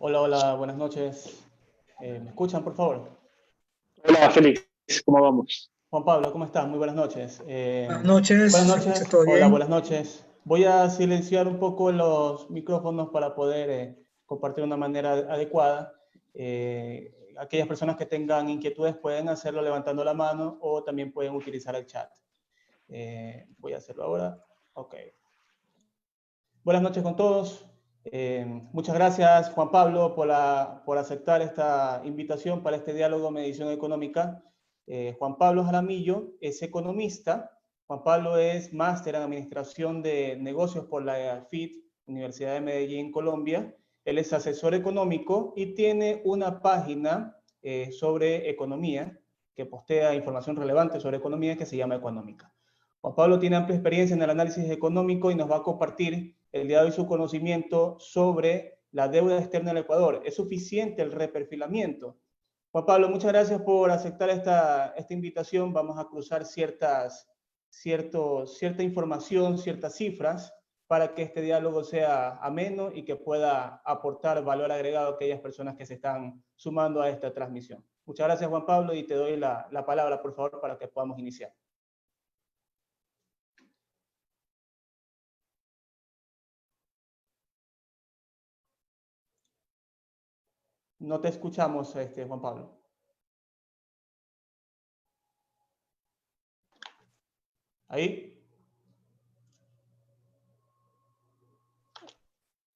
Hola, hola, buenas noches. ¿Me escuchan, por favor? Hola Félix, ¿cómo vamos? Juan Pablo, ¿cómo estás? Muy buenas noches. Buenas Buenas noches, ¿se escucha noches, todo hola, bien? buenas noches. Voy a silenciar un poco los micrófonos para poder compartir de una manera adecuada. Aquellas personas que tengan inquietudes pueden hacerlo levantando la mano o también pueden utilizar el chat. Voy a hacerlo ahora. Ok. Buenas noches con todos. Muchas gracias, Juan Pablo, por aceptar esta invitación para este diálogo Medición Económica. Juan Pablo Jaramillo es economista. Juan Pablo es máster en Administración de Negocios por la FIT, Universidad de Medellín, Colombia. Él es asesor económico y tiene una página sobre economía que postea información relevante sobre economía que se llama Económica. Juan Pablo tiene amplia experiencia en el análisis económico y nos va a compartir el día de hoy su conocimiento sobre la deuda externa del Ecuador. ¿Es suficiente el reperfilamiento? Juan Pablo, muchas gracias por aceptar esta invitación. Vamos a cruzar cierta información, ciertas cifras, para que este diálogo sea ameno y que pueda aportar valor agregado a aquellas personas que se están sumando a esta transmisión. Muchas gracias, Juan Pablo, y te doy la palabra, por favor, para que podamos iniciar. No te escuchamos, Juan Pablo. Ahí.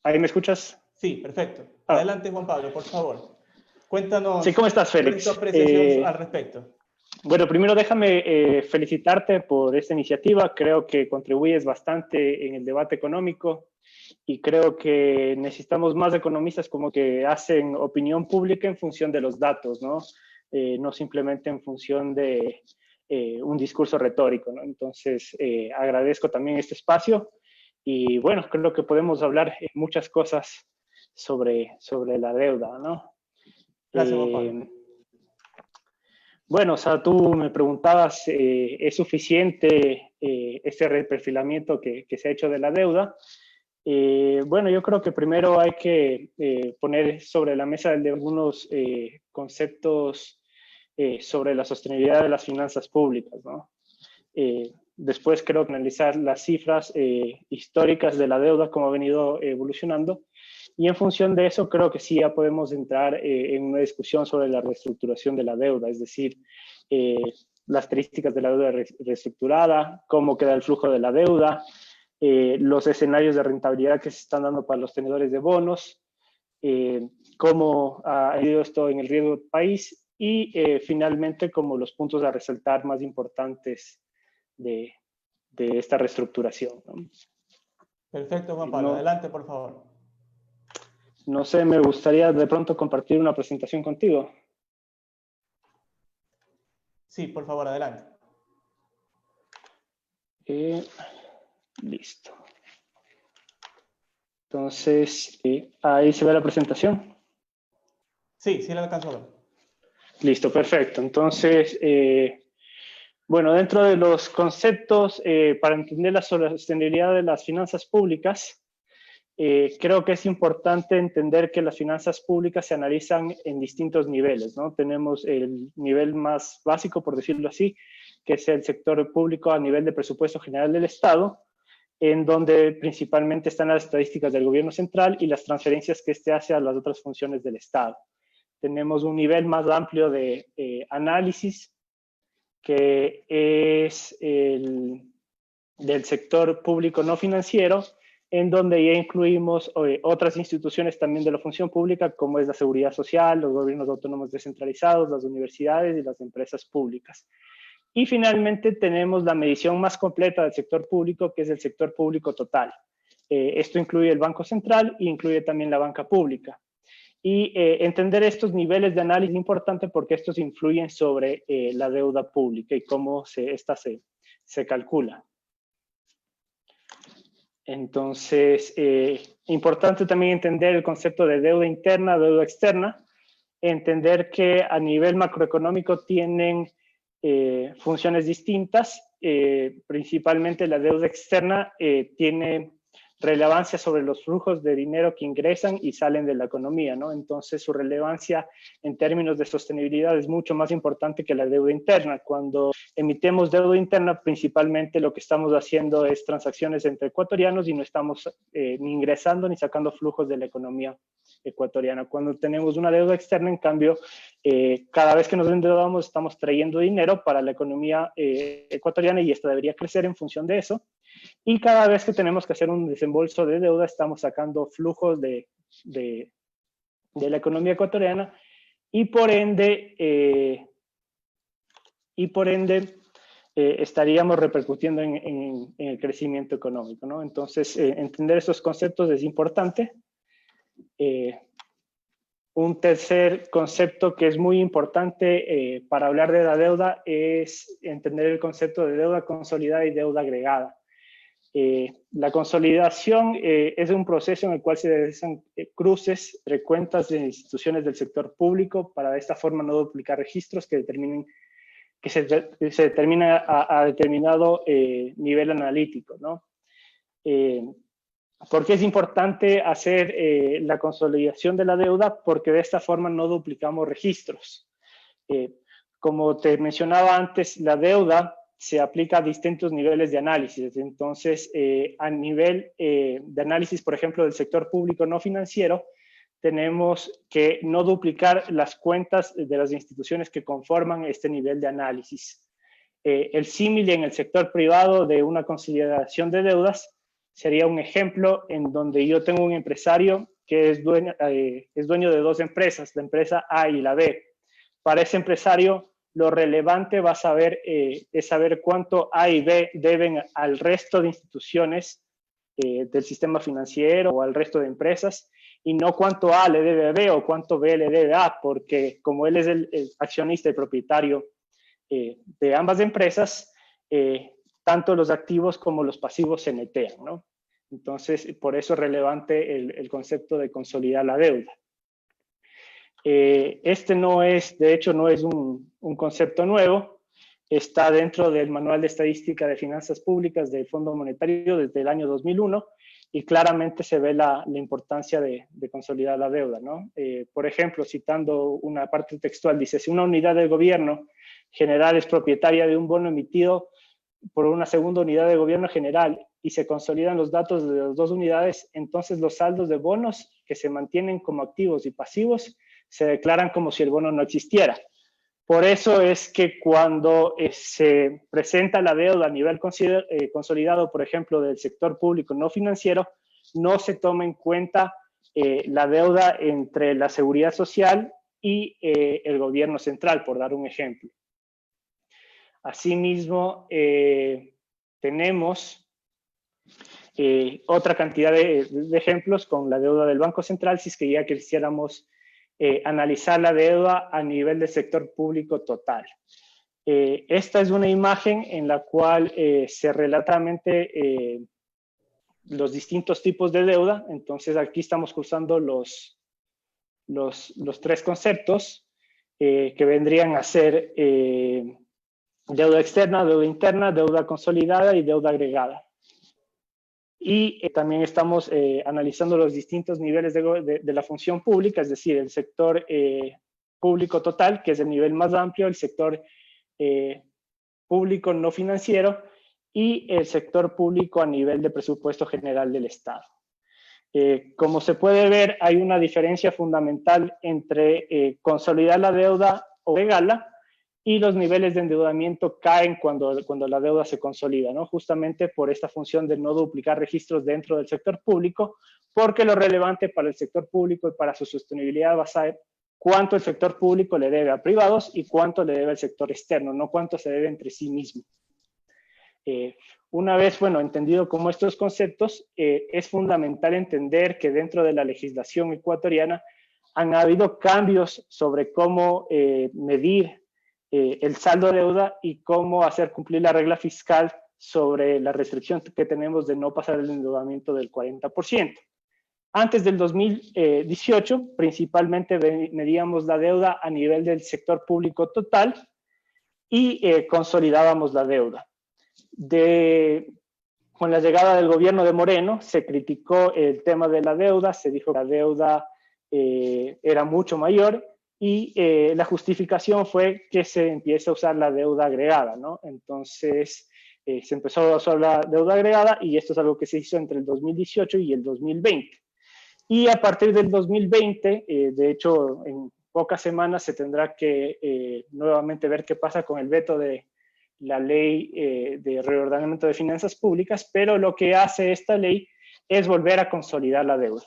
¿Ahí me escuchas? Sí, perfecto. Ah, Adelante, Juan Pablo, por favor. sí, Cuéntanos ¿cómo estás, cuál es tu Félix? apreciación al respecto. Bueno, primero déjame felicitarte por esta iniciativa. Creo que contribuyes bastante en el debate económico y creo que necesitamos más economistas como que hacen opinión pública en función de los datos, ¿no? No simplemente en función de un discurso retórico, ¿no? Entonces, agradezco también este espacio y bueno, creo que podemos hablar muchas cosas sobre la deuda, ¿no? Gracias, Juan Pablo. Eh, bueno, o sea, tú me preguntabas, ¿es suficiente este reperfilamiento que se ha hecho de la deuda? Bueno, yo creo que primero hay que poner sobre la mesa algunos conceptos sobre la sostenibilidad de las finanzas públicas, ¿no? Después creo que analizar las cifras históricas de la deuda, cómo ha venido evolucionando, y en función de eso creo que sí ya podemos entrar en una discusión sobre la reestructuración de la deuda, es decir, eh, las características de la deuda reestructurada, cómo queda el flujo de la deuda, los escenarios de rentabilidad que se están dando para los tenedores de bonos, cómo ha ido esto en el riesgo del país y finalmente como los puntos a resaltar más importantes de, de esta reestructuración, ¿no? Perfecto, Juan Pablo. No, Adelante, por favor. no sé, me gustaría de pronto compartir una presentación contigo. Sí, por favor, adelante. Eh, Listo. Entonces, ahí se ve la presentación. Sí, sí la alcanzo a ver. Listo, perfecto. Entonces, bueno, dentro de los conceptos para entender la sostenibilidad de las finanzas públicas, creo que es importante entender que las finanzas públicas se analizan en distintos niveles, ¿no? Tenemos el nivel más básico, por decirlo así, que es el sector público a nivel de presupuesto general del Estado, en donde principalmente están las estadísticas del gobierno central y las transferencias que éste hace a las otras funciones del Estado. Tenemos un nivel más amplio de análisis, que es del sector público no financiero, en donde ya incluimos otras instituciones también de la función pública, como es la seguridad social, los gobiernos autónomos descentralizados, las universidades y las empresas públicas. Y finalmente tenemos la medición más completa del sector público, que es el sector público total. Esto incluye el Banco Central e incluye también la banca pública. Y entender estos niveles de análisis es importante porque estos influyen sobre la deuda pública y cómo esta se calcula. Entonces, importante también entender el concepto de deuda interna, deuda externa, entender que a nivel macroeconómico tienen funciones distintas, principalmente la deuda externa tiene relevancia sobre los flujos de dinero que ingresan y salen de la economía, ¿no? Entonces, su relevancia en términos de sostenibilidad es mucho más importante que la deuda interna. Cuando emitimos deuda interna, principalmente lo que estamos haciendo es transacciones entre ecuatorianos y no estamos ni ingresando ni sacando flujos de la economía ecuatoriana. Cuando tenemos una deuda externa, en cambio, cada vez que nos endeudamos estamos trayendo dinero para la economía ecuatoriana y esta debería crecer en función de eso. Y cada vez que tenemos que hacer un desembolso de deuda, estamos sacando flujos de la economía ecuatoriana y por ende estaríamos repercutiendo en el crecimiento económico, ¿no? Entonces, entender estos conceptos es importante. Un tercer concepto que es muy importante para hablar de la deuda es entender el concepto de deuda consolidada y deuda agregada. La consolidación es un proceso en el cual se realizan cruces entre cuentas de instituciones del sector público para de esta forma no duplicar registros que se determina a determinado nivel analítico, ¿no? ¿Por qué es importante hacer la consolidación de la deuda? Porque de esta forma no duplicamos registros. Como te mencionaba antes, la deuda se aplica a distintos niveles de análisis. Entonces, a nivel de análisis, por ejemplo, del sector público no financiero, tenemos que no duplicar las cuentas de las instituciones que conforman este nivel de análisis. El símil en el sector privado de una consolidación de deudas sería un ejemplo en donde yo tengo un empresario que es dueño de dos empresas, la empresa A y la B. Para ese empresario, lo relevante es saber cuánto A y B deben al resto de instituciones del sistema financiero o al resto de empresas, y no cuánto A le debe a B o cuánto B le debe a A, porque como él es el accionista y propietario de ambas empresas, tanto los activos como los pasivos se netean, ¿no? Entonces, por eso es relevante el concepto de consolidar la deuda. Este no es, de hecho, no es un concepto nuevo. Está dentro del Manual de Estadística de Finanzas Públicas del Fondo Monetario desde el año 2001 y claramente se ve la importancia de consolidar la deuda, ¿no? Por ejemplo, citando una parte textual, dice, si una unidad del gobierno general es propietaria de un bono emitido por una segunda unidad de gobierno general y se consolidan los datos de las dos unidades, entonces los saldos de bonos que se mantienen como activos y pasivos se declaran como si el bono no existiera. Por eso es que cuando se presenta la deuda a nivel consolidado, por ejemplo, del sector público no financiero, no se toma en cuenta la deuda entre la seguridad social y el gobierno central, por dar un ejemplo. Asimismo, tenemos otra cantidad de ejemplos con la deuda del Banco Central, si es que ya quisiéramos analizar la deuda a nivel del sector público total. Esta es una imagen en la cual se relatan los distintos tipos de deuda. Entonces, aquí estamos cruzando los tres conceptos que vendrían a ser deuda externa, deuda interna, deuda consolidada y deuda agregada. Y también estamos analizando los distintos niveles de la función pública, es decir, el sector público total, que es el nivel más amplio, el sector público no financiero y el sector público a nivel de presupuesto general del Estado. Como se puede ver, hay una diferencia fundamental entre consolidar la deuda o agregarla, y los niveles de endeudamiento caen cuando la deuda se consolida, ¿no? Justamente por esta función de no duplicar registros dentro del sector público, porque lo relevante para el sector público y para su sostenibilidad va a ser cuánto el sector público le debe a privados y cuánto le debe al sector externo, no cuánto se debe entre sí mismo. Una vez, entendido como estos conceptos, es fundamental entender que dentro de la legislación ecuatoriana han habido cambios sobre cómo medir el saldo de deuda y cómo hacer cumplir la regla fiscal sobre la restricción que tenemos de no pasar el endeudamiento del 40%. Antes del 2018, principalmente medíamos la deuda a nivel del sector público total y consolidábamos la deuda. con la llegada del gobierno de Moreno se criticó el tema de la deuda, se dijo que la deuda era mucho mayor y la justificación fue que se empieza a usar la deuda agregada, ¿no? Entonces se empezó a usar la deuda agregada y esto es algo que se hizo entre el 2018 y el 2020. Y a partir del 2020, de hecho, en pocas semanas se tendrá que nuevamente ver qué pasa con el veto de la ley de reordenamiento de finanzas públicas, pero lo que hace esta ley es volver a consolidar la deuda.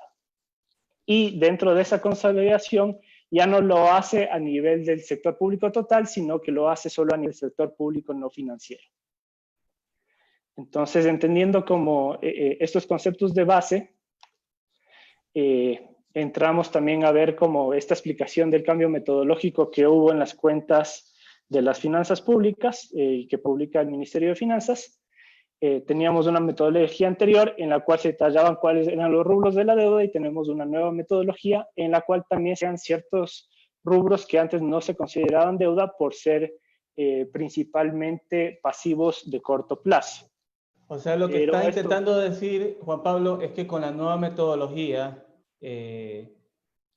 Y dentro de esa consolidación ya no lo hace a nivel del sector público total, sino que lo hace solo a nivel del sector público no financiero. Entonces, entendiendo como estos conceptos de base, entramos también a ver como esta explicación del cambio metodológico que hubo en las cuentas de las finanzas públicas que publica el Ministerio de Finanzas. Teníamos una metodología anterior en la cual se detallaban cuáles eran los rubros de la deuda y tenemos una nueva metodología en la cual también se dan ciertos rubros que antes no se consideraban deuda por ser principalmente pasivos de corto plazo. O sea, lo que está intentando decir, Juan Pablo, es que con la nueva metodología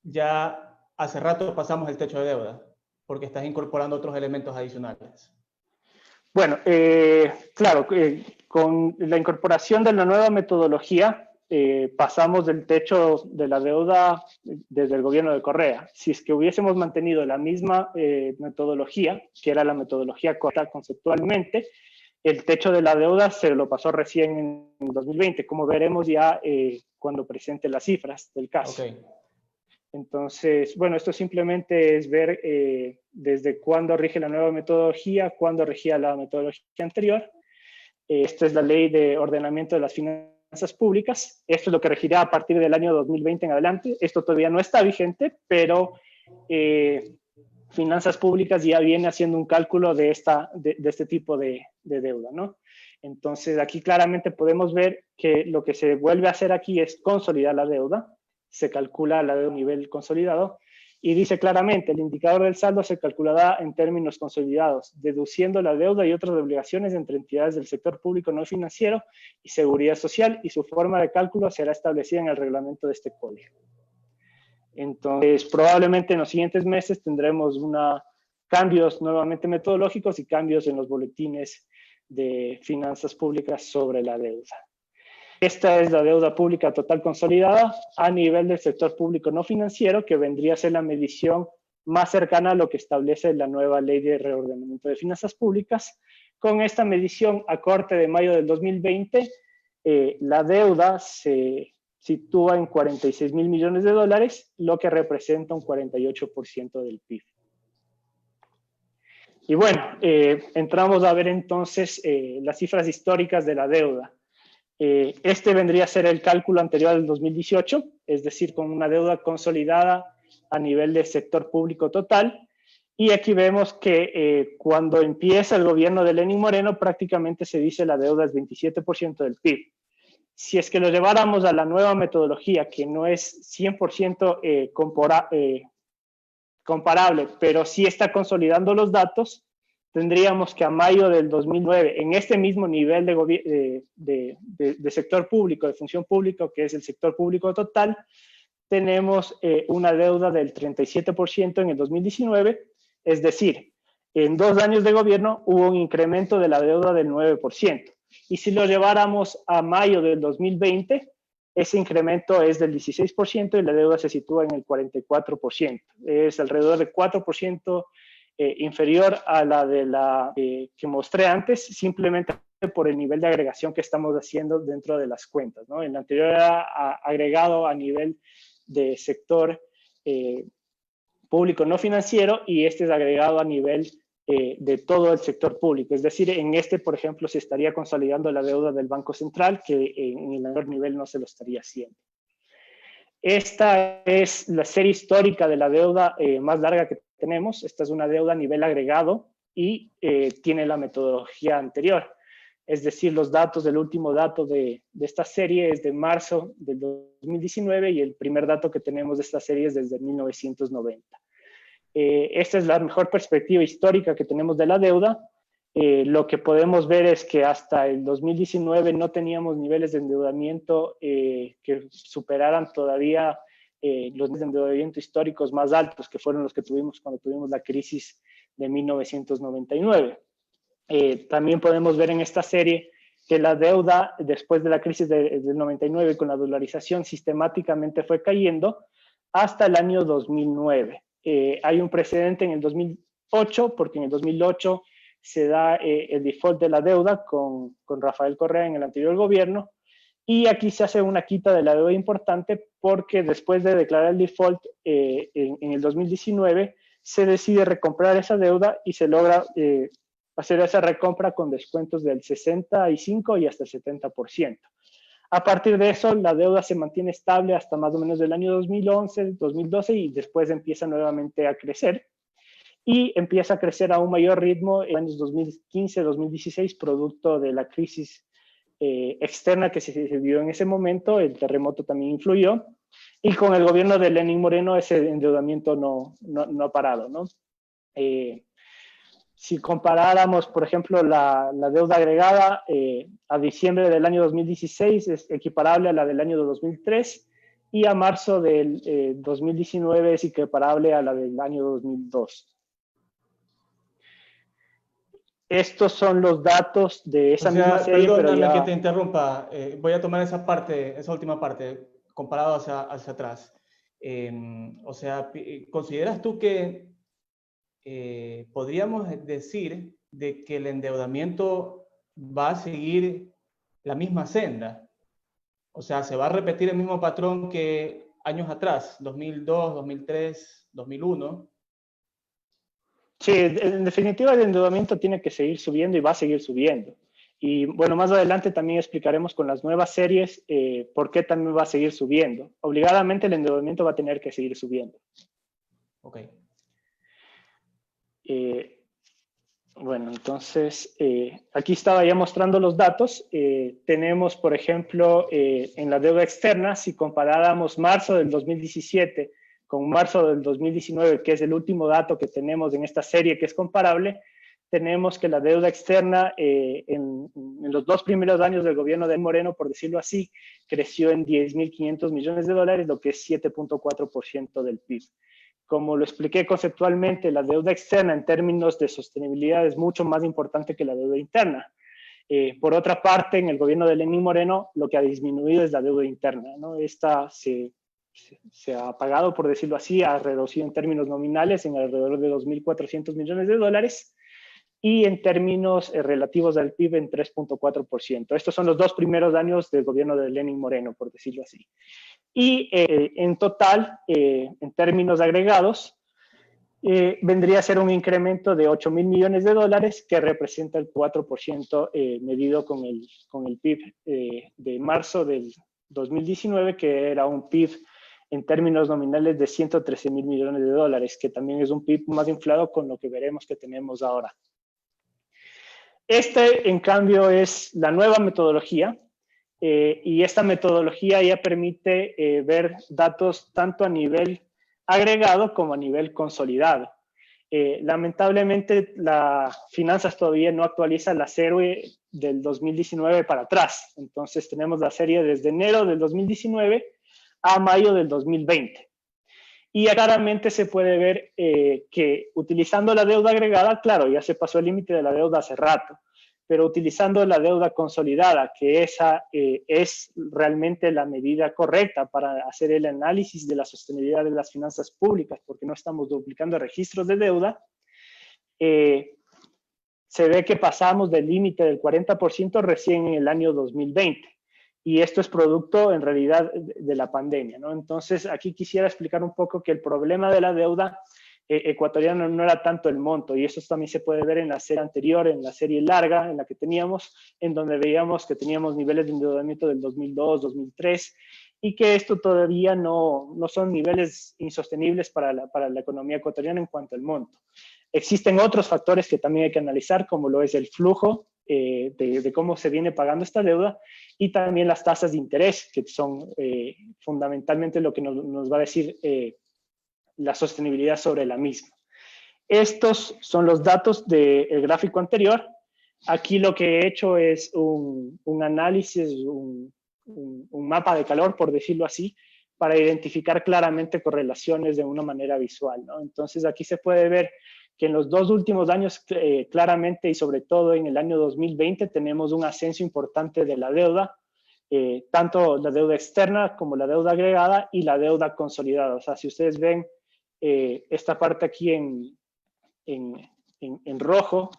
ya hace rato pasamos el techo de deuda, porque estás incorporando otros elementos adicionales. Bueno, claro, con la incorporación de la nueva metodología pasamos del techo de la deuda desde el gobierno de Correa. Si es que hubiésemos mantenido la misma metodología, que era la metodología correcta conceptualmente, el techo de la deuda se lo pasó recién en 2020, como veremos ya cuando presente las cifras del caso. Okay. Entonces, bueno, esto simplemente es ver desde cuándo rige la nueva metodología, cuándo regía la metodología anterior. Esta es la Ley de Ordenamiento de las Finanzas Públicas. Esto es lo que regirá a partir del año 2020 en adelante. Esto todavía no está vigente, pero Finanzas Públicas ya viene haciendo un cálculo de este tipo de deuda, ¿no? Entonces, aquí claramente podemos ver que lo que se vuelve a hacer aquí es consolidar la deuda. Se calcula la deuda a nivel consolidado y dice claramente, el indicador del saldo se calculará en términos consolidados, deduciendo la deuda y otras obligaciones entre entidades del sector público no financiero y seguridad social, y su forma de cálculo será establecida en el reglamento de este código. Entonces, probablemente en los siguientes meses tendremos cambios nuevamente metodológicos y cambios en los boletines de finanzas públicas sobre la deuda. Esta es la deuda pública total consolidada a nivel del sector público no financiero, que vendría a ser la medición más cercana a lo que establece la nueva Ley de Reordenamiento de Finanzas Públicas. Con esta medición a corte de mayo del 2020, la deuda se sitúa en 46,000 millones de dólares, lo que representa un 48% del PIB. Y bueno, entramos a ver entonces las cifras históricas de la deuda. Este vendría a ser el cálculo anterior al 2018, es decir, con una deuda consolidada a nivel del sector público total. Y aquí vemos que cuando empieza el gobierno de Lenín Moreno, prácticamente se dice la deuda es 27% del PIB. Si es que lo lleváramos a la nueva metodología, que no es 100% comparable, pero sí está consolidando los datos, tendríamos que a mayo del 2009, en este mismo nivel de sector público, de función pública, que es el sector público total, tenemos una deuda del 37% en el 2019, es decir, en 2 años de gobierno hubo un incremento de la deuda del 9%. Y si lo lleváramos a mayo del 2020, ese incremento es del 16% y la deuda se sitúa en el 44%. Es alrededor de 4% inferior a la de que mostré antes, simplemente por el nivel de agregación que estamos haciendo dentro de las cuentas, ¿no? En la anterior era agregado a nivel de sector público no financiero y este es agregado a nivel de todo el sector público. Es decir, en este, por ejemplo, se estaría consolidando la deuda del Banco Central, que en el menor nivel no se lo estaría haciendo. Esta es la serie histórica de la deuda más larga que tenemos. Esta es una deuda a nivel agregado y tiene la metodología anterior. Es decir, los datos del último dato de esta serie es de marzo del 2019 y el primer dato que tenemos de esta serie es desde 1990. Esta es la mejor perspectiva histórica que tenemos de la deuda lo que podemos ver es que hasta el 2019 no teníamos niveles de endeudamiento que superaran todavía los niveles de endeudamiento históricos más altos, que fueron los que tuvimos cuando tuvimos la crisis de 1999. También podemos ver en esta serie que la deuda después de la crisis del 99 con la dolarización sistemáticamente fue cayendo hasta el año 2009. Hay un precedente en el 2008, porque en el 2008 se da el default de la deuda con Rafael Correa en el anterior gobierno, y aquí se hace una quita de la deuda importante porque después de declarar el default en el 2019 se decide recomprar esa deuda y se logra hacer esa recompra con descuentos del 65 y hasta el 70%. A partir de eso, la deuda se mantiene estable hasta más o menos del año 2011, 2012 y después empieza nuevamente a crecer. Y empieza a crecer a un mayor ritmo en los años 2015, 2016, producto de la crisis externa que se vivió en ese momento. El terremoto también influyó. Y con el gobierno de Lenín Moreno ese endeudamiento no ha parado, ¿no? Si comparáramos, por ejemplo, la deuda agregada a diciembre del año 2016 es equiparable a la del año 2003 y a marzo del 2019 es equiparable a la del año 2002. Estos son los datos de esa misma serie, perdóname pero ya... que te interrumpa. Voy a tomar esa parte, esa última parte, comparado hacia atrás. O sea, ¿consideras tú que podríamos decir de que el endeudamiento va a seguir la misma senda? O sea, ¿se va a repetir el mismo patrón que años atrás, 2002, 2003, 2001? Sí, en definitiva el endeudamiento tiene que seguir subiendo y va a seguir subiendo. Y bueno, más adelante también explicaremos con las nuevas series por qué también va a seguir subiendo. Obligadamente el endeudamiento va a tener que seguir subiendo. Ok. Bueno, entonces aquí estaba ya mostrando los datos. Tenemos, por ejemplo, en la deuda externa, si comparáramos marzo del 2017 con marzo del 2019, que es el último dato que tenemos en esta serie que es comparable, tenemos que la deuda externa en los 2 primeros años del gobierno de Moreno, por decirlo así, creció en 10.500 millones de dólares, lo que es 7.4% del PIB. Como lo expliqué conceptualmente, la deuda externa en términos de sostenibilidad es mucho más importante que la deuda interna. Por otra parte, en el gobierno de Lenín Moreno, lo que ha disminuido es la deuda interna, ¿no? Esta se ha pagado, por decirlo así, ha reducido en términos nominales en alrededor de 2.400 millones de dólares y en términos relativos al PIB en 3.4%. Estos son los 2 primeros años del gobierno de Lenín Moreno, por decirlo así. Y en total, en términos agregados, vendría a ser un incremento de 8.000 millones de dólares, que representa el 4% medido con el PIB de marzo del 2019, que era un PIB en términos nominales de 113.000 millones de dólares, que también es un PIB más inflado con lo que veremos que tenemos ahora. En cambio, es la nueva metodología, y esta metodología ya permite ver datos tanto a nivel agregado como a nivel consolidado. Lamentablemente, las finanzas todavía no actualiza la serie del 2019 para atrás. Entonces, tenemos la serie desde enero del 2019 a mayo del 2020. Y claramente se puede ver que utilizando la deuda agregada, claro, ya se pasó el límite de la deuda hace rato, pero utilizando la deuda consolidada, que esa es realmente la medida correcta para hacer el análisis de la sostenibilidad de las finanzas públicas, porque no estamos duplicando registros de deuda, se ve que pasamos del límite del 40% recién en el año 2020. Y esto es producto, en realidad, de la pandemia, ¿no? Entonces, aquí quisiera explicar un poco que el problema de la deuda ecuatoriana no era tanto el monto, y eso también se puede ver en la serie anterior, en la serie larga, en la que teníamos, en donde veíamos que teníamos niveles de endeudamiento del 2002, 2003, y que esto todavía no son niveles insostenibles para la economía ecuatoriana en cuanto al monto. Existen otros factores que también hay que analizar, como lo es el flujo de cómo se viene pagando esta deuda, y también las tasas de interés, que son fundamentalmente lo que nos va a decir la sostenibilidad sobre la misma. Estos son los datos del gráfico anterior, Aquí lo que he hecho es un análisis, un mapa de calor, por decirlo así, para identificar claramente correlaciones de una manera visual, ¿no? Entonces aquí se puede ver que en los 2 últimos años, claramente y sobre todo en el año 2020, tenemos un ascenso importante de la deuda, tanto la deuda externa como la deuda agregada y la deuda consolidada. O sea, si ustedes ven esta parte aquí en rojo,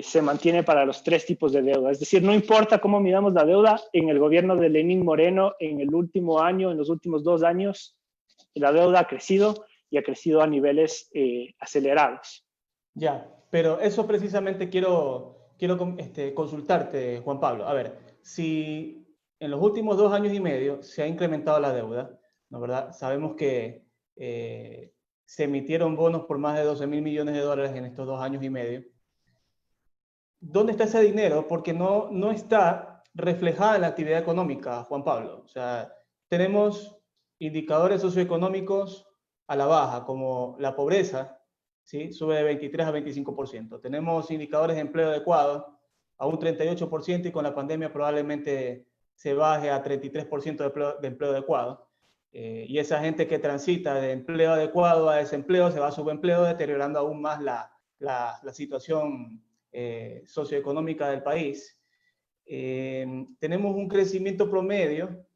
se mantiene para los 3 tipos de deuda. Es decir, no importa cómo midamos la deuda, en el gobierno de Lenín Moreno, en el último año, en los últimos 2 años, la deuda ha crecido y ha crecido a niveles acelerados. Ya, pero eso precisamente quiero consultarte, Juan Pablo. A ver, si en los últimos 2 años y medio se ha incrementado la deuda, ¿no verdad? Sabemos que se emitieron bonos por más de 12.000 millones de dólares en estos 2 años y medio. ¿Dónde está ese dinero? Porque no está reflejada en la actividad económica, Juan Pablo. O sea, tenemos indicadores socioeconómicos a la baja, como la pobreza, ¿sí? Sube de 23 a 25%. Tenemos indicadores de empleo adecuado a un 38% y con la pandemia probablemente se baje a 33% de empleo adecuado. Y esa gente que transita de empleo adecuado a desempleo se va a subempleo, deteriorando aún más la situación socioeconómica del país. Tenemos un crecimiento promedio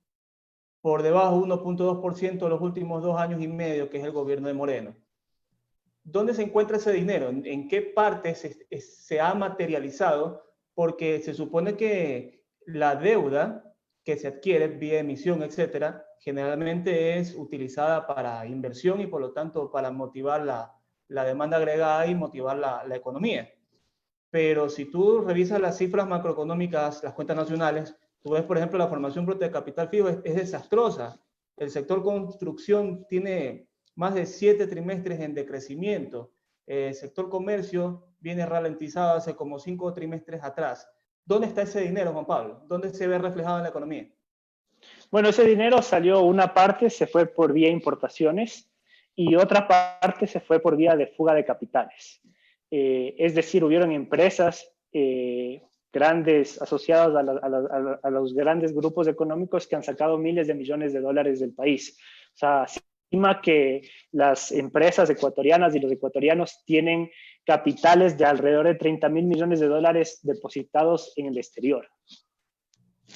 por debajo de 1.2% los últimos 2 años y medio, que es el gobierno de Moreno. ¿Dónde se encuentra ese dinero? ¿En qué parte se ha materializado? Porque se supone que la deuda que se adquiere vía emisión, etcétera, generalmente es utilizada para inversión y por lo tanto para motivar la demanda agregada y motivar la economía. Pero si tú revisas las cifras macroeconómicas, las cuentas nacionales, tú ves, por ejemplo, la formación bruta de capital fijo es desastrosa. El sector construcción tiene más de 7 trimestres en decrecimiento. El sector comercio viene ralentizado hace como 5 trimestres atrás. ¿Dónde está ese dinero, Juan Pablo? ¿Dónde se ve reflejado en la economía? Bueno, ese dinero salió, una parte se fue por vía importaciones y otra parte se fue por vía de fuga de capitales. Es decir, hubieron empresas grandes asociadas a los grandes grupos económicos que han sacado miles de millones de dólares del país. O sea, se estima que las empresas ecuatorianas y los ecuatorianos tienen capitales de alrededor de 30.000 millones de dólares depositados en el exterior.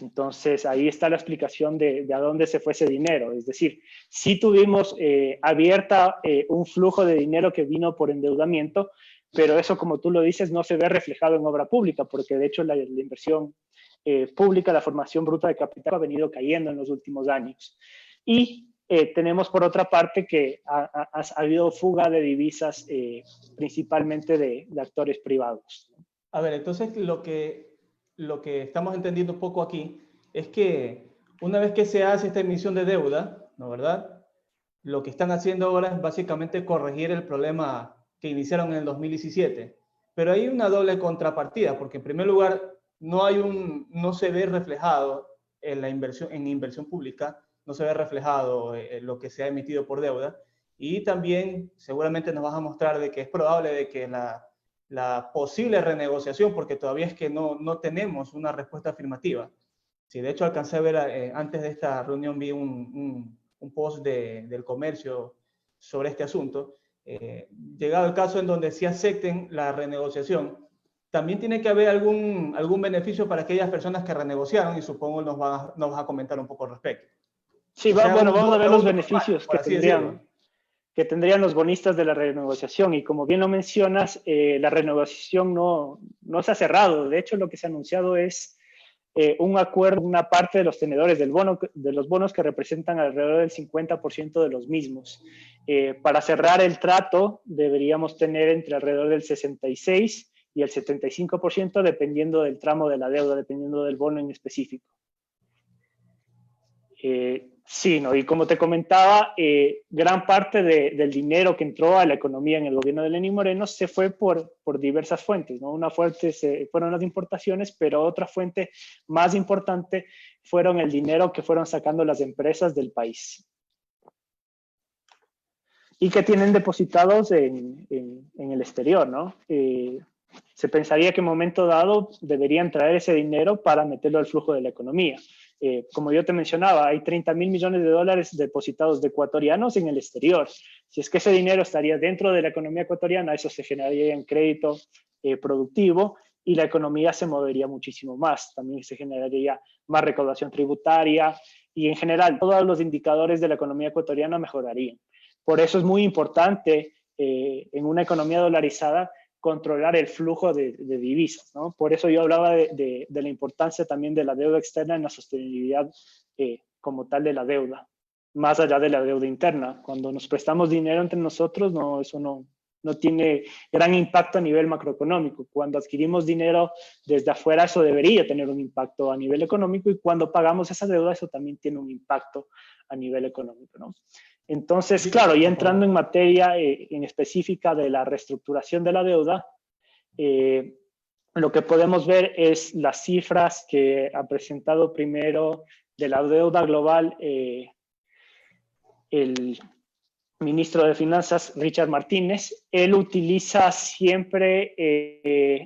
Entonces, ahí está la explicación de a dónde se fue ese dinero. Es decir, sí tuvimos abierta un flujo de dinero que vino por endeudamiento, pero eso, como tú lo dices, no se ve reflejado en obra pública, porque de hecho la inversión pública, la formación bruta de capital ha venido cayendo en los últimos años. Y tenemos por otra parte que ha habido fuga de divisas principalmente de actores privados. A ver, entonces lo que estamos entendiendo un poco aquí es que una vez que se hace esta emisión de deuda, ¿no verdad? Lo que están haciendo ahora es básicamente corregir el problema que iniciaron en el 2017. Pero hay una doble contrapartida, porque en primer lugar no se ve reflejado en la inversión pública, no se ve reflejado lo que se ha emitido por deuda, y también seguramente nos vas a mostrar de que es probable de que la posible renegociación, porque todavía es que no tenemos una respuesta afirmativa. Sí, de hecho alcancé a ver antes de esta reunión, vi un post del comercio sobre este asunto. Llegado el caso en donde sí acepten la renegociación, también tiene que haber algún beneficio para aquellas personas que renegociaron, y supongo nos vas a comentar un poco al respecto. Sí, bueno, vamos a ver los beneficios que tendrían los bonistas de la renegociación. Y como bien lo mencionas, la renegociación no se ha cerrado. De hecho, lo que se ha anunciado es un acuerdo, una parte de los tenedores de los bonos que representan alrededor del 50% de los mismos. Para cerrar el trato, deberíamos tener entre alrededor del 66 y el 75%, dependiendo del tramo de la deuda, dependiendo del bono en específico. Sí, ¿no? Y como te comentaba, gran parte del dinero que entró a la economía en el gobierno de Lenín Moreno se fue por diversas fuentes, ¿no? Una fuente fueron las importaciones, pero otra fuente más importante fueron el dinero que fueron sacando las empresas del país y que tienen depositados en el exterior, ¿no? se pensaría que en un momento dado deberían traer ese dinero para meterlo al flujo de la economía. Como yo te mencionaba, hay 30.000 millones de dólares depositados de ecuatorianos en el exterior. Si es que ese dinero estaría dentro de la economía ecuatoriana, eso se generaría en crédito productivo y la economía se movería muchísimo más. También se generaría más recaudación tributaria y en general todos los indicadores de la economía ecuatoriana mejorarían. Por eso es muy importante en una economía dolarizada controlar el flujo de divisas, ¿no? Por eso yo hablaba de la importancia también de la deuda externa en la sostenibilidad como tal de la deuda, más allá de la deuda interna. Cuando nos prestamos dinero entre nosotros, no, eso no tiene gran impacto a nivel macroeconómico. Cuando adquirimos dinero desde afuera, eso debería tener un impacto a nivel económico, y cuando pagamos esa deuda, eso también tiene un impacto a nivel económico, ¿no? Entonces, claro, ya entrando en materia en específica de la reestructuración de la deuda, lo que podemos ver es las cifras que ha presentado primero de la deuda global el ministro de Finanzas, Richard Martínez. Él utiliza siempre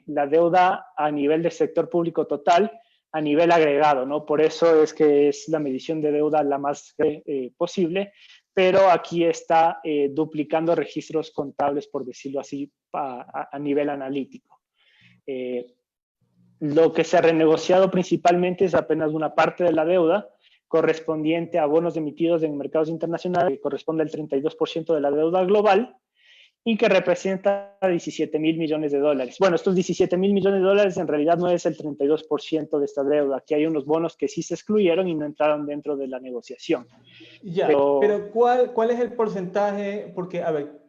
la deuda a nivel del sector público total, a nivel agregado, ¿no? Por eso es que es la medición de deuda la más posible, pero aquí está duplicando registros contables, por decirlo así, a nivel analítico. Lo que se ha renegociado principalmente es apenas una parte de la deuda correspondiente a bonos emitidos en mercados internacionales, que corresponde al 32% de la deuda global y que representa 17.000 millones de dólares. Bueno, estos 17.000 millones de dólares en realidad no es el 32% de esta deuda. Aquí hay unos bonos que sí se excluyeron y no entraron dentro de la negociación. Ya, pero ¿cuál es el porcentaje? Porque, a ver,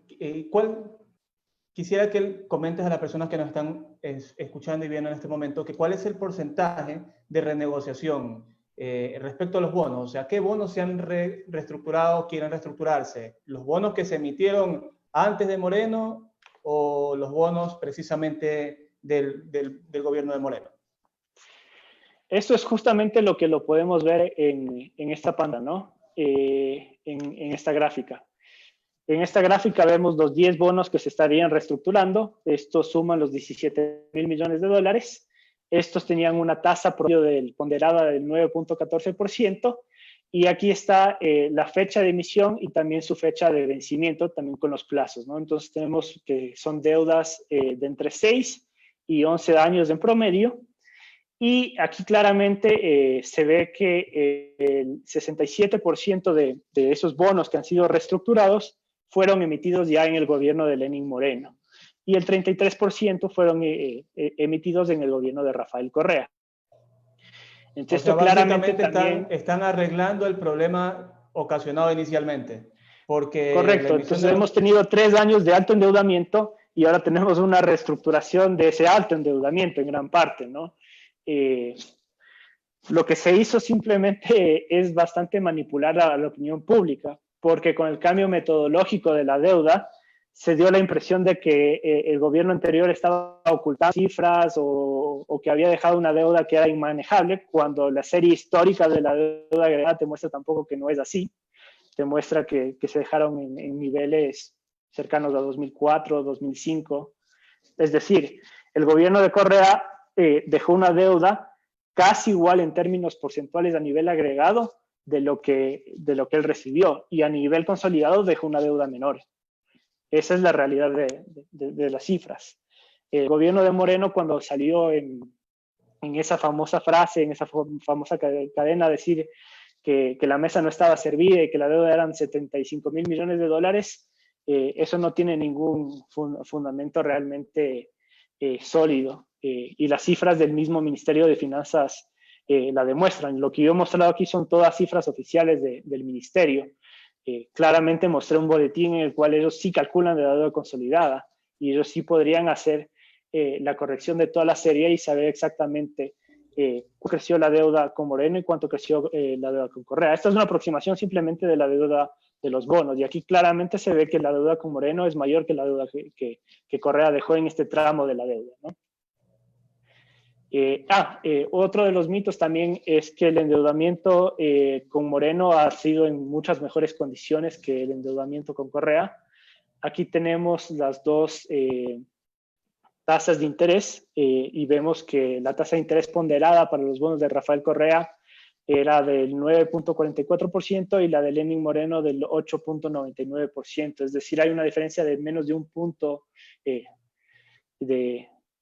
quisiera que comentes a las personas que nos están escuchando y viendo en este momento, que cuál es el porcentaje de renegociación respecto a los bonos. O sea, ¿qué bonos se han reestructurado o quieren reestructurarse? ¿Los bonos que se emitieron antes de Moreno o los bonos precisamente del gobierno de Moreno? Esto es justamente lo que lo podemos ver en esta pantalla, ¿no? En esta gráfica. En esta gráfica vemos los 10 bonos que se estarían reestructurando. Estos suman los 17.000 millones de dólares. Estos tenían una tasa promedio ponderada del 9.14%. Y aquí está la fecha de emisión y también su fecha de vencimiento, también con los plazos, ¿no? Entonces tenemos que son deudas de entre 6 y 11 años en promedio. Y aquí claramente se ve que el 67% de esos bonos que han sido reestructurados fueron emitidos ya en el gobierno de Lenín Moreno. Y el 33% fueron emitidos en el gobierno de Rafael Correa. Entonces, o sea, claramente también están arreglando el problema ocasionado inicialmente. Porque correcto, entonces hemos tenido 3 años de alto endeudamiento y ahora tenemos una reestructuración de ese alto endeudamiento en gran parte, ¿no? Lo que se hizo simplemente es bastante manipular a la opinión pública, porque con el cambio metodológico de la deuda se dio la impresión de que el gobierno anterior estaba ocultando cifras o que había dejado una deuda que era inmanejable, cuando la serie histórica de la deuda agregada te muestra tampoco que no es así. Te muestra que se dejaron en niveles cercanos a 2004, 2005. Es decir, el gobierno de Correa dejó una deuda casi igual en términos porcentuales a nivel agregado de lo que él recibió, y a nivel consolidado dejó una deuda menor. Esa es la realidad de las cifras. El gobierno de Moreno, cuando salió en esa famosa frase, en esa famosa cadena, a decir que la mesa no estaba servida y que la deuda eran 75.000 millones de dólares, eso no tiene ningún fundamento realmente sólido. Y las cifras del mismo Ministerio de Finanzas la demuestran. Lo que yo he mostrado aquí son todas cifras oficiales del Ministerio. Claramente mostré un boletín en el cual ellos sí calculan de la deuda consolidada y ellos sí podrían hacer la corrección de toda la serie y saber exactamente cuánto creció la deuda con Moreno y cuánto creció la deuda con Correa. Esta es una aproximación simplemente de la deuda de los bonos, y aquí claramente se ve que la deuda con Moreno es mayor que la deuda que Correa dejó en este tramo de la deuda, ¿no? Otro de los mitos también es que el endeudamiento con Moreno ha sido en muchas mejores condiciones que el endeudamiento con Correa. Aquí tenemos las dos tasas de interés y vemos que la tasa de interés ponderada para los bonos de Rafael Correa era del 9.44% y la de Lenín Moreno del 8.99%. Es decir, hay una diferencia de menos de un punto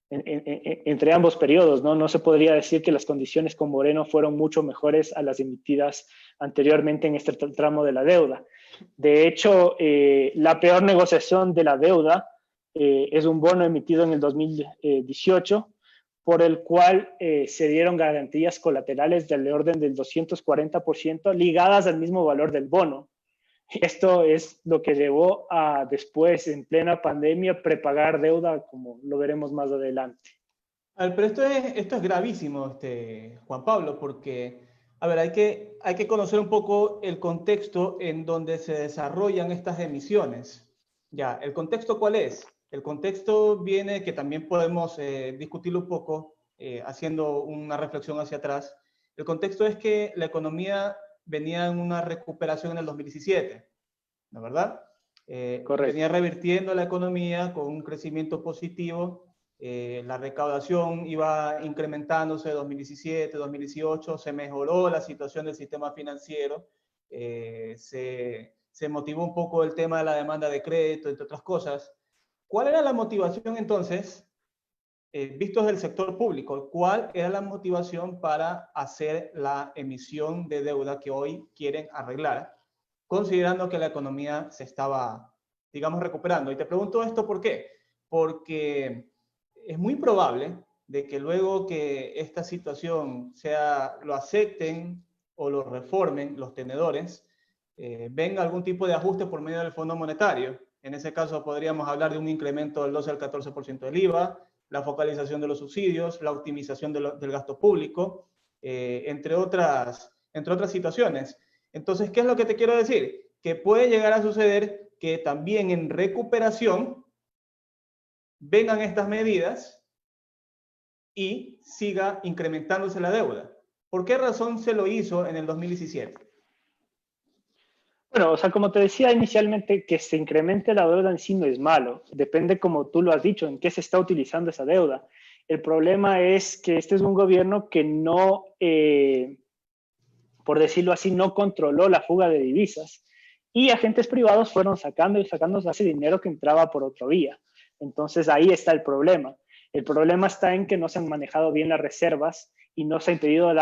entre ambos periodos, ¿no? No se podría decir que las condiciones con Moreno fueron mucho mejores a las emitidas anteriormente en este tramo de la deuda. De hecho, la peor negociación de la deuda es un bono emitido en el 2018, por el cual se dieron garantías colaterales del orden del 240% ligadas al mismo valor del bono. Esto es lo que llevó a después, en plena pandemia, prepagar deuda, como lo veremos más adelante. A ver, pero esto es gravísimo, Juan Pablo, porque, a ver, hay que conocer un poco el contexto en donde se desarrollan estas emisiones. Ya, ¿el contexto cuál es? El contexto viene, que también podemos discutirlo un poco, haciendo una reflexión hacia atrás. El contexto es que la economía venía en una recuperación en el 2017, ¿no es verdad? Correcto. Venía revirtiendo la economía con un crecimiento positivo. La recaudación iba incrementándose de 2017, 2018, se mejoró la situación del sistema financiero, se motivó un poco el tema de la demanda de crédito, entre otras cosas. ¿Cuál era la motivación entonces, vistos del sector público? ¿Cuál era la motivación para hacer la emisión de deuda que hoy quieren arreglar, considerando que la economía se estaba, digamos, recuperando? Y te pregunto esto, ¿por qué? Porque es muy probable de que luego que esta situación lo acepten o lo reformen los tenedores, venga algún tipo de ajuste por medio del Fondo Monetario. En ese caso podríamos hablar de un incremento del 12 al 14% del IVA, la focalización de los subsidios, la optimización del gasto público, entre otras situaciones. Entonces, ¿qué es lo que te quiero decir? Que puede llegar a suceder que también en recuperación vengan estas medidas y siga incrementándose la deuda. ¿Por qué razón se lo hizo en el 2017? Bueno, o sea, como te decía inicialmente, que se incremente la deuda en sí no es malo. Depende, como tú lo has dicho, en qué se está utilizando esa deuda. El problema es que este es un gobierno que no, por decirlo así, no controló la fuga de divisas. Y agentes privados fueron sacando y sacando ese dinero que entraba por otra vía. Entonces ahí está el problema. El problema está en que no se han manejado bien las reservas y no se ha impedido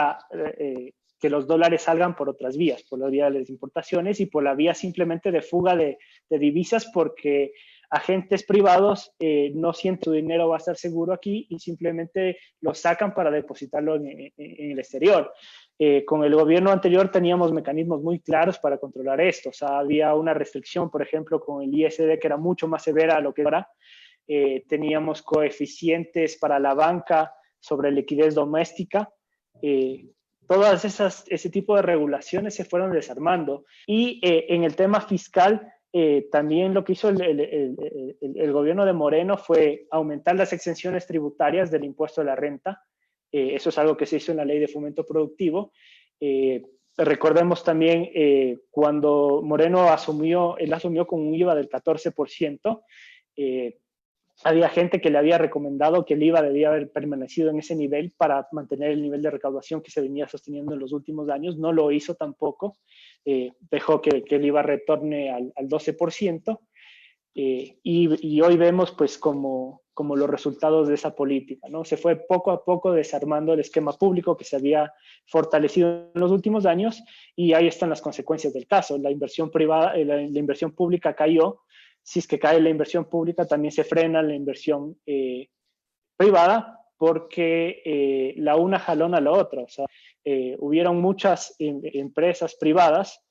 que los dólares salgan por otras vías, por la vía de las importaciones y por la vía simplemente de fuga de divisas, porque agentes privados no sienten su dinero va a estar seguro aquí y simplemente lo sacan para depositarlo en el exterior. Con el gobierno anterior teníamos mecanismos muy claros para controlar esto. O sea, había una restricción, por ejemplo, con el ISD que era mucho más severa a lo que ahora. Teníamos coeficientes para la banca sobre liquidez doméstica. Todas ese tipo de regulaciones se fueron desarmando. Y en el tema fiscal, también lo que hizo el gobierno de Moreno fue aumentar las exenciones tributarias del impuesto a la renta. Eso es algo que se hizo en la ley de fomento productivo. Recordemos también cuando Moreno él asumió con un IVA del 14%. Había gente que le había recomendado que el IVA debía haber permanecido en ese nivel para mantener el nivel de recaudación que se venía sosteniendo en los últimos años. No lo hizo tampoco. Dejó que el IVA retorne al 12%. Y hoy vemos pues como los resultados de esa política, ¿no? Se fue poco a poco desarmando el esquema público que se había fortalecido en los últimos años y ahí están las consecuencias del caso. La inversión privada, la inversión pública cayó. Si es que cae la inversión pública, también se frena la inversión privada porque la una jalona a la otra. O sea, hubieron muchas empresas privadas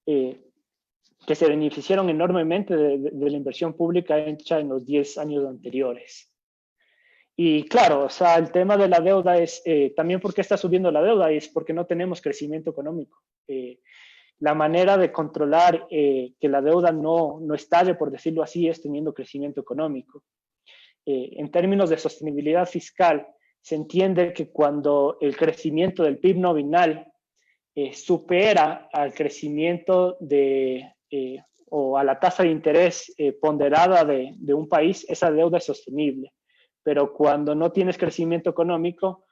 que se beneficiaron enormemente de la inversión pública hecha en los 10 años anteriores. Y claro, o sea, el tema de la deuda es también porque está subiendo la deuda, es porque no tenemos crecimiento económico. La manera de controlar que la deuda no estalle, por decirlo así, es teniendo crecimiento económico. En términos de sostenibilidad fiscal, se entiende que cuando el crecimiento del PIB nominal supera al crecimiento o a la tasa de interés ponderada de un país, esa deuda es sostenible. pero cuando no tienes crecimiento económico,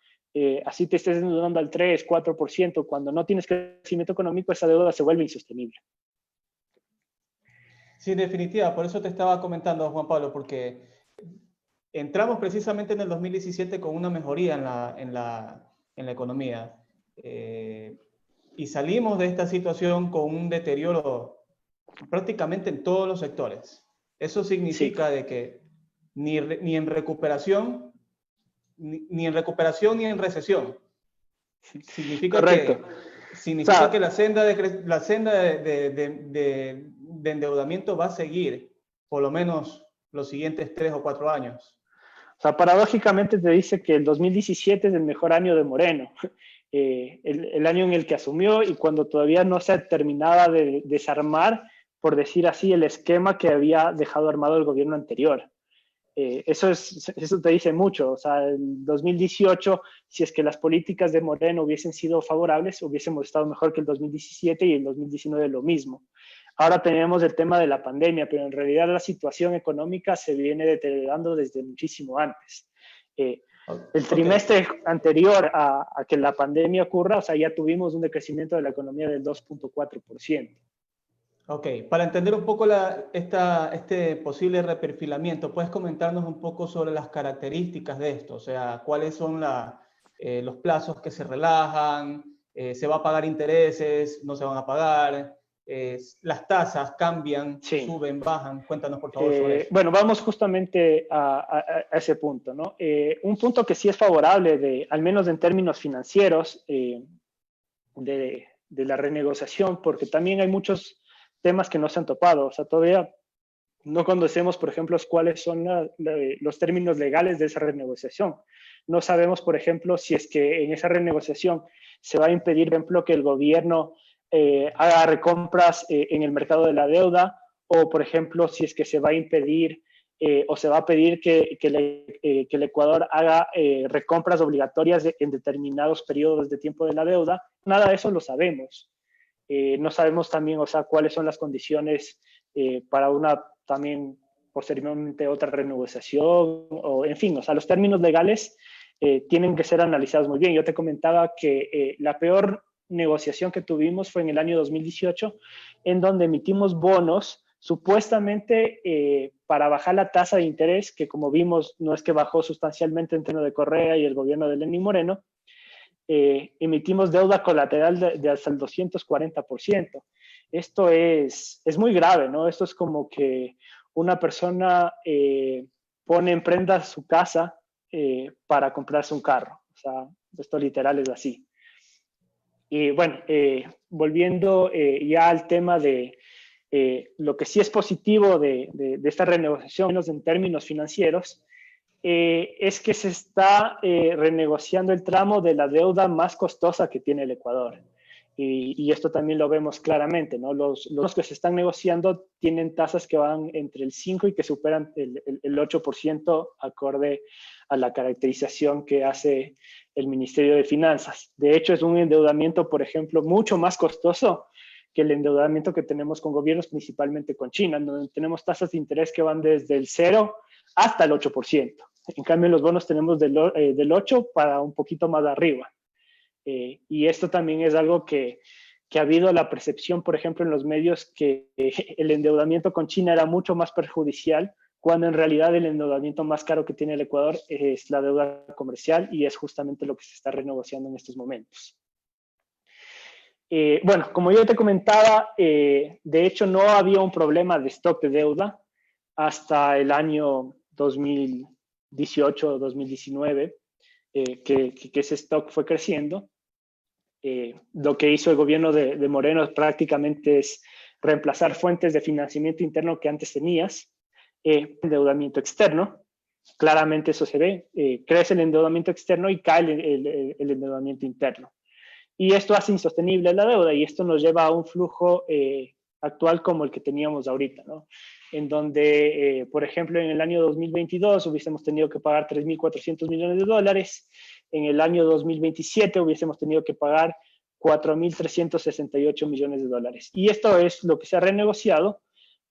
así te estés endeudando al 3, 4%, cuando no tienes crecimiento económico, esa deuda se vuelve insostenible. Sí, en definitiva, por eso te estaba comentando, Juan Pablo, porque entramos precisamente en el 2017 con una mejoría en la economía. Y salimos de esta situación con un deterioro prácticamente en todos los sectores. Eso significa Sí. de que ni en recuperación, ni en recuperación ni en recesión. Significa Correcto. que, O sea, la senda de endeudamiento va a seguir por lo menos los siguientes 3 o 4 años. O sea, paradójicamente te dice que el 2017 es el mejor año de Moreno, el año en el que asumió y cuando todavía no se terminaba de desarmar, por decir así, el esquema que había dejado armado el gobierno anterior. Eso te dice mucho. O sea, en 2018, si es que las políticas de Moreno hubiesen sido favorables, hubiésemos estado mejor que el 2017 y el 2019 lo mismo. Ahora tenemos el tema de la pandemia, pero en realidad la situación económica se viene deteriorando desde muchísimo antes. El trimestre anterior a que la pandemia ocurra, o sea, ya tuvimos un decrecimiento de la economía del 2.4%. Ok, para entender un poco este posible reperfilamiento, ¿puedes comentarnos un poco sobre las características de esto? O sea, ¿cuáles son los plazos que se relajan? ¿Se va a pagar intereses? ¿No se van a pagar? ¿Las tasas cambian, Sí. suben, bajan? Cuéntanos, por favor, sobre eso. Bueno, vamos justamente a ese punto, ¿no? Un punto que sí es favorable, al menos en términos financieros, de la renegociación, porque también hay muchos temas que no se han topado. O sea, todavía no conocemos, por ejemplo, cuáles son los términos legales de esa renegociación. No sabemos, por ejemplo, si es que en esa renegociación se va a impedir, por ejemplo, que el gobierno haga recompras en el mercado de la deuda, o, por ejemplo, si es que se va a impedir o se va a pedir que el Ecuador haga recompras obligatorias en determinados periodos de tiempo de la deuda. Nada de eso lo sabemos. No sabemos también, o sea, cuáles son las condiciones para una también posteriormente otra renegociación, o en fin, o sea, los términos legales tienen que ser analizados muy bien. Yo te comentaba que la peor negociación que tuvimos fue en el año 2018, en donde emitimos bonos supuestamente para bajar la tasa de interés, que como vimos no es que bajó sustancialmente entre de Correa y el gobierno de Lenín Moreno. Emitimos deuda colateral de hasta el 240%. Esto es muy grave, ¿no? Esto es como que una persona pone en prenda su casa para comprarse un carro. O sea, esto literal es así. Y bueno, volviendo ya al tema de lo que sí es positivo de esta renegociación, menos en términos financieros, es que se está renegociando el tramo de la deuda más costosa que tiene el Ecuador. Y esto también lo vemos claramente, ¿no? Los que se están negociando tienen tasas que van entre el 5 y que superan el 8% acorde a la caracterización que hace el Ministerio de Finanzas. De hecho, es un endeudamiento, por ejemplo, mucho más costoso que el endeudamiento que tenemos con gobiernos, principalmente con China, donde tenemos tasas de interés que van desde el 0 hasta el 8%. En cambio, en los bonos tenemos del 8 para un poquito más arriba. Y esto también es algo que ha habido la percepción, por ejemplo, en los medios, que el endeudamiento con China era mucho más perjudicial, cuando en realidad el endeudamiento más caro que tiene el Ecuador es la deuda comercial y es justamente lo que se está renegociando en estos momentos. Bueno, como yo te comentaba, de hecho no había un problema de stock de deuda hasta el año 2018 o 2019, que ese stock fue creciendo. Lo que hizo el gobierno de Moreno prácticamente es reemplazar fuentes de financiamiento interno que antes tenías, endeudamiento externo. Claramente eso se ve, crece el endeudamiento externo y cae el endeudamiento interno. Y esto hace insostenible la deuda y esto nos lleva a un flujo actual como el que teníamos ahorita, ¿no? En donde, por ejemplo, en el año 2022 hubiésemos tenido que pagar 3.400 millones de dólares, en el año 2027 hubiésemos tenido que pagar 4.368 millones de dólares. Y esto es lo que se ha renegociado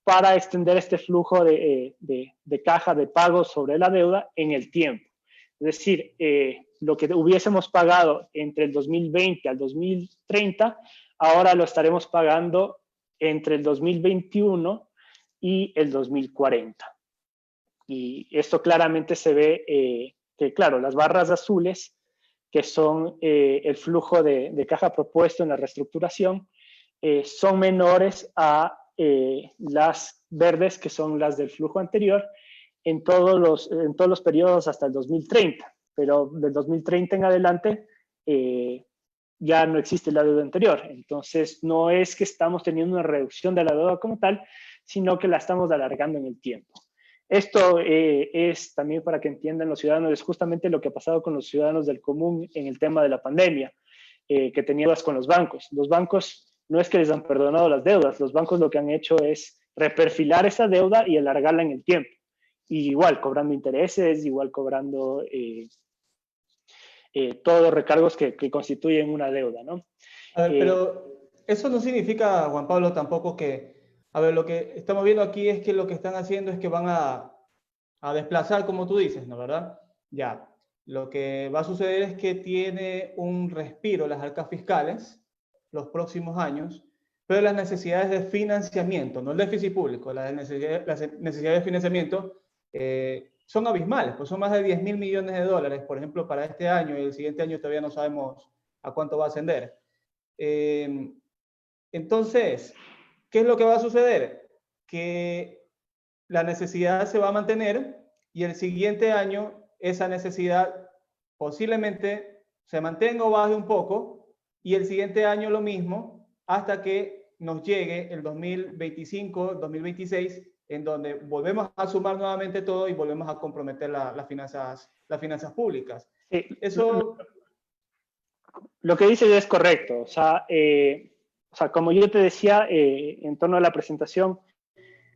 para extender este flujo de caja de pagos sobre la deuda en el tiempo. Es decir, lo que hubiésemos pagado entre el 2020 al 2030, ahora lo estaremos pagando entre el 2021 y el 2040. Y esto claramente se ve que, claro, las barras azules, que son el flujo de caja propuesto en la reestructuración, son menores a las verdes, que son las del flujo anterior, en todos los periodos hasta el 2030. Pero del 2030 en adelante ya no existe la deuda anterior. Entonces, no es que estamos teniendo una reducción de la deuda como tal, sino que la estamos alargando en el tiempo. Esto es también para que entiendan los ciudadanos, es justamente lo que ha pasado con los ciudadanos del común en el tema de la pandemia, que tenían deudas con los bancos. Los bancos no es que les han perdonado las deudas, los bancos lo que han hecho es reperfilar esa deuda y alargarla en el tiempo. Y igual cobrando intereses, igual cobrando todos los recargos que constituyen una deuda, ¿no? A ver, pero eso no significa, Juan Pablo, tampoco que, a ver, lo que estamos viendo aquí es que lo que están haciendo es que van a desplazar, como tú dices, ¿no? ¿Verdad? Ya, lo que va a suceder es que tiene un respiro las arcas fiscales los próximos años, pero las necesidades de financiamiento, no el déficit público, las necesidades de financiamiento son abismales, pues son más de 10.000 millones de dólares, por ejemplo, para este año, y el siguiente año todavía no sabemos a cuánto va a ascender. Entonces, ¿qué es lo que va a suceder? Que la necesidad se va a mantener y el siguiente año esa necesidad posiblemente se mantenga o baje un poco y el siguiente año lo mismo hasta que nos llegue el 2025, 2026, en donde volvemos a sumar nuevamente todo y volvemos a comprometer las finanzas públicas. Eso... Lo que dices es correcto. O sea, como yo te decía en torno a la presentación,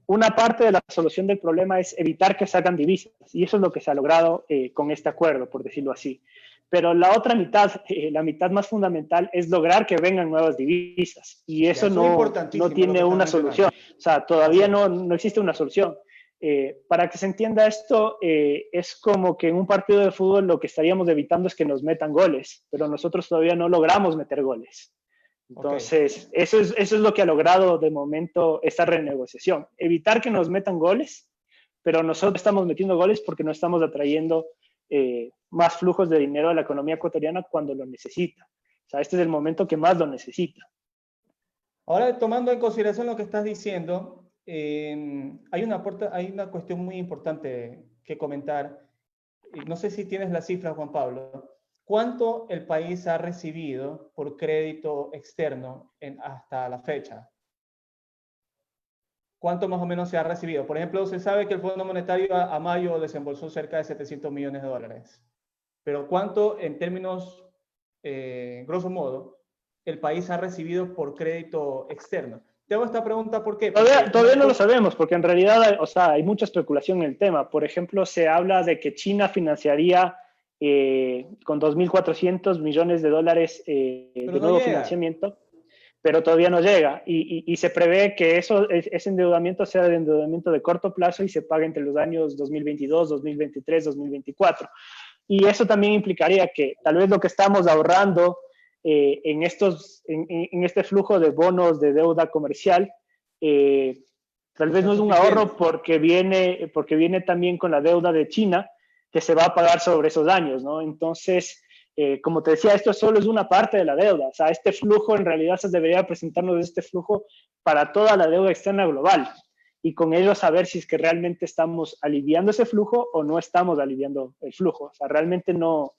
una parte de la solución del problema es evitar que salgan divisas, y eso es lo que se ha logrado con este acuerdo, por decirlo así. Pero la otra mitad, la mitad más fundamental, es lograr que vengan nuevas divisas, y eso no tiene una solución. O sea, todavía no existe una solución. Para que se entienda esto, es como que en un partido de fútbol lo que estaríamos evitando es que nos metan goles, pero nosotros todavía no logramos meter goles. Entonces, eso es lo que ha logrado de momento esta renegociación. Evitar que nos metan goles, pero nosotros estamos metiendo goles porque no estamos atrayendo más flujos de dinero a la economía ecuatoriana cuando lo necesita. O sea, este es el momento que más lo necesita. Ahora, tomando en consideración lo que estás diciendo, hay una cuestión muy importante que comentar. No sé si tienes la cifra, Juan Pablo. ¿Cuánto el país ha recibido por crédito externo hasta la fecha? ¿Cuánto más o menos se ha recibido? Por ejemplo, se sabe que el Fondo Monetario a mayo desembolsó cerca de 700 millones de dólares. Pero ¿cuánto, en términos, grosso modo, el país ha recibido por crédito externo? Te hago esta pregunta ¿por qué? Todavía no lo sabemos, porque en realidad hay mucha especulación en el tema. Por ejemplo, se habla de que China financiaría con 2.400 millones de dólares de nuevo financiamiento, pero todavía no llega. Y se prevé que ese endeudamiento sea de endeudamiento de corto plazo y se pague entre los años 2022, 2023, 2024. Y eso también implicaría que tal vez lo que estamos ahorrando en este flujo de bonos de deuda comercial, tal vez no es un ahorro porque viene también con la deuda de China, que se va a pagar sobre esos años, ¿no? Entonces, como te decía, esto solo es una parte de la deuda. O sea, este flujo en realidad se debería presentarnos este flujo para toda la deuda externa global y con ello saber si es que realmente estamos aliviando ese flujo o no estamos aliviando el flujo. O sea, realmente no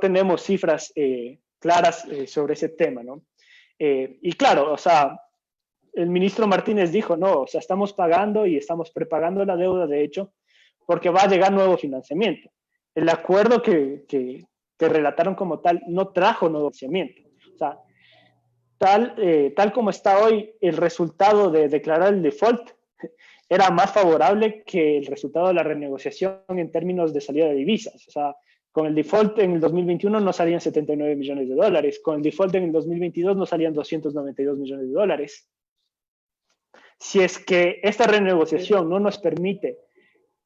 tenemos cifras claras sobre ese tema, ¿no? Y claro, o sea, el ministro Martínez dijo, no, o sea, estamos pagando y estamos prepagando la deuda, de hecho, porque va a llegar nuevo financiamiento. El acuerdo que relataron como tal no trajo nuevo financiamiento. O sea, tal como está hoy, el resultado de declarar el default era más favorable que el resultado de la renegociación en términos de salida de divisas. O sea, con el default en el 2021 no salían 79 millones de dólares, con el default en el 2022 no salían 292 millones de dólares. Si es que esta renegociación no nos permite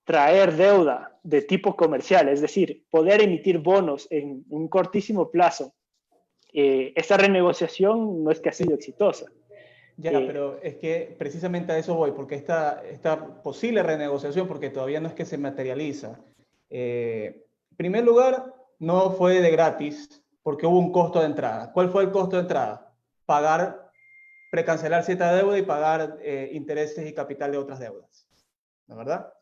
traer deuda de tipo comercial, es decir, poder emitir bonos en un cortísimo plazo, esta renegociación no es que ha sido exitosa. Ya, pero es que precisamente a eso voy, porque esta posible renegociación, porque todavía no es que se materializa. En primer lugar, no fue de gratis, porque hubo un costo de entrada. ¿Cuál fue el costo de entrada? Pagar, precancelar cierta deuda y pagar intereses y capital de otras deudas. ¿No es verdad?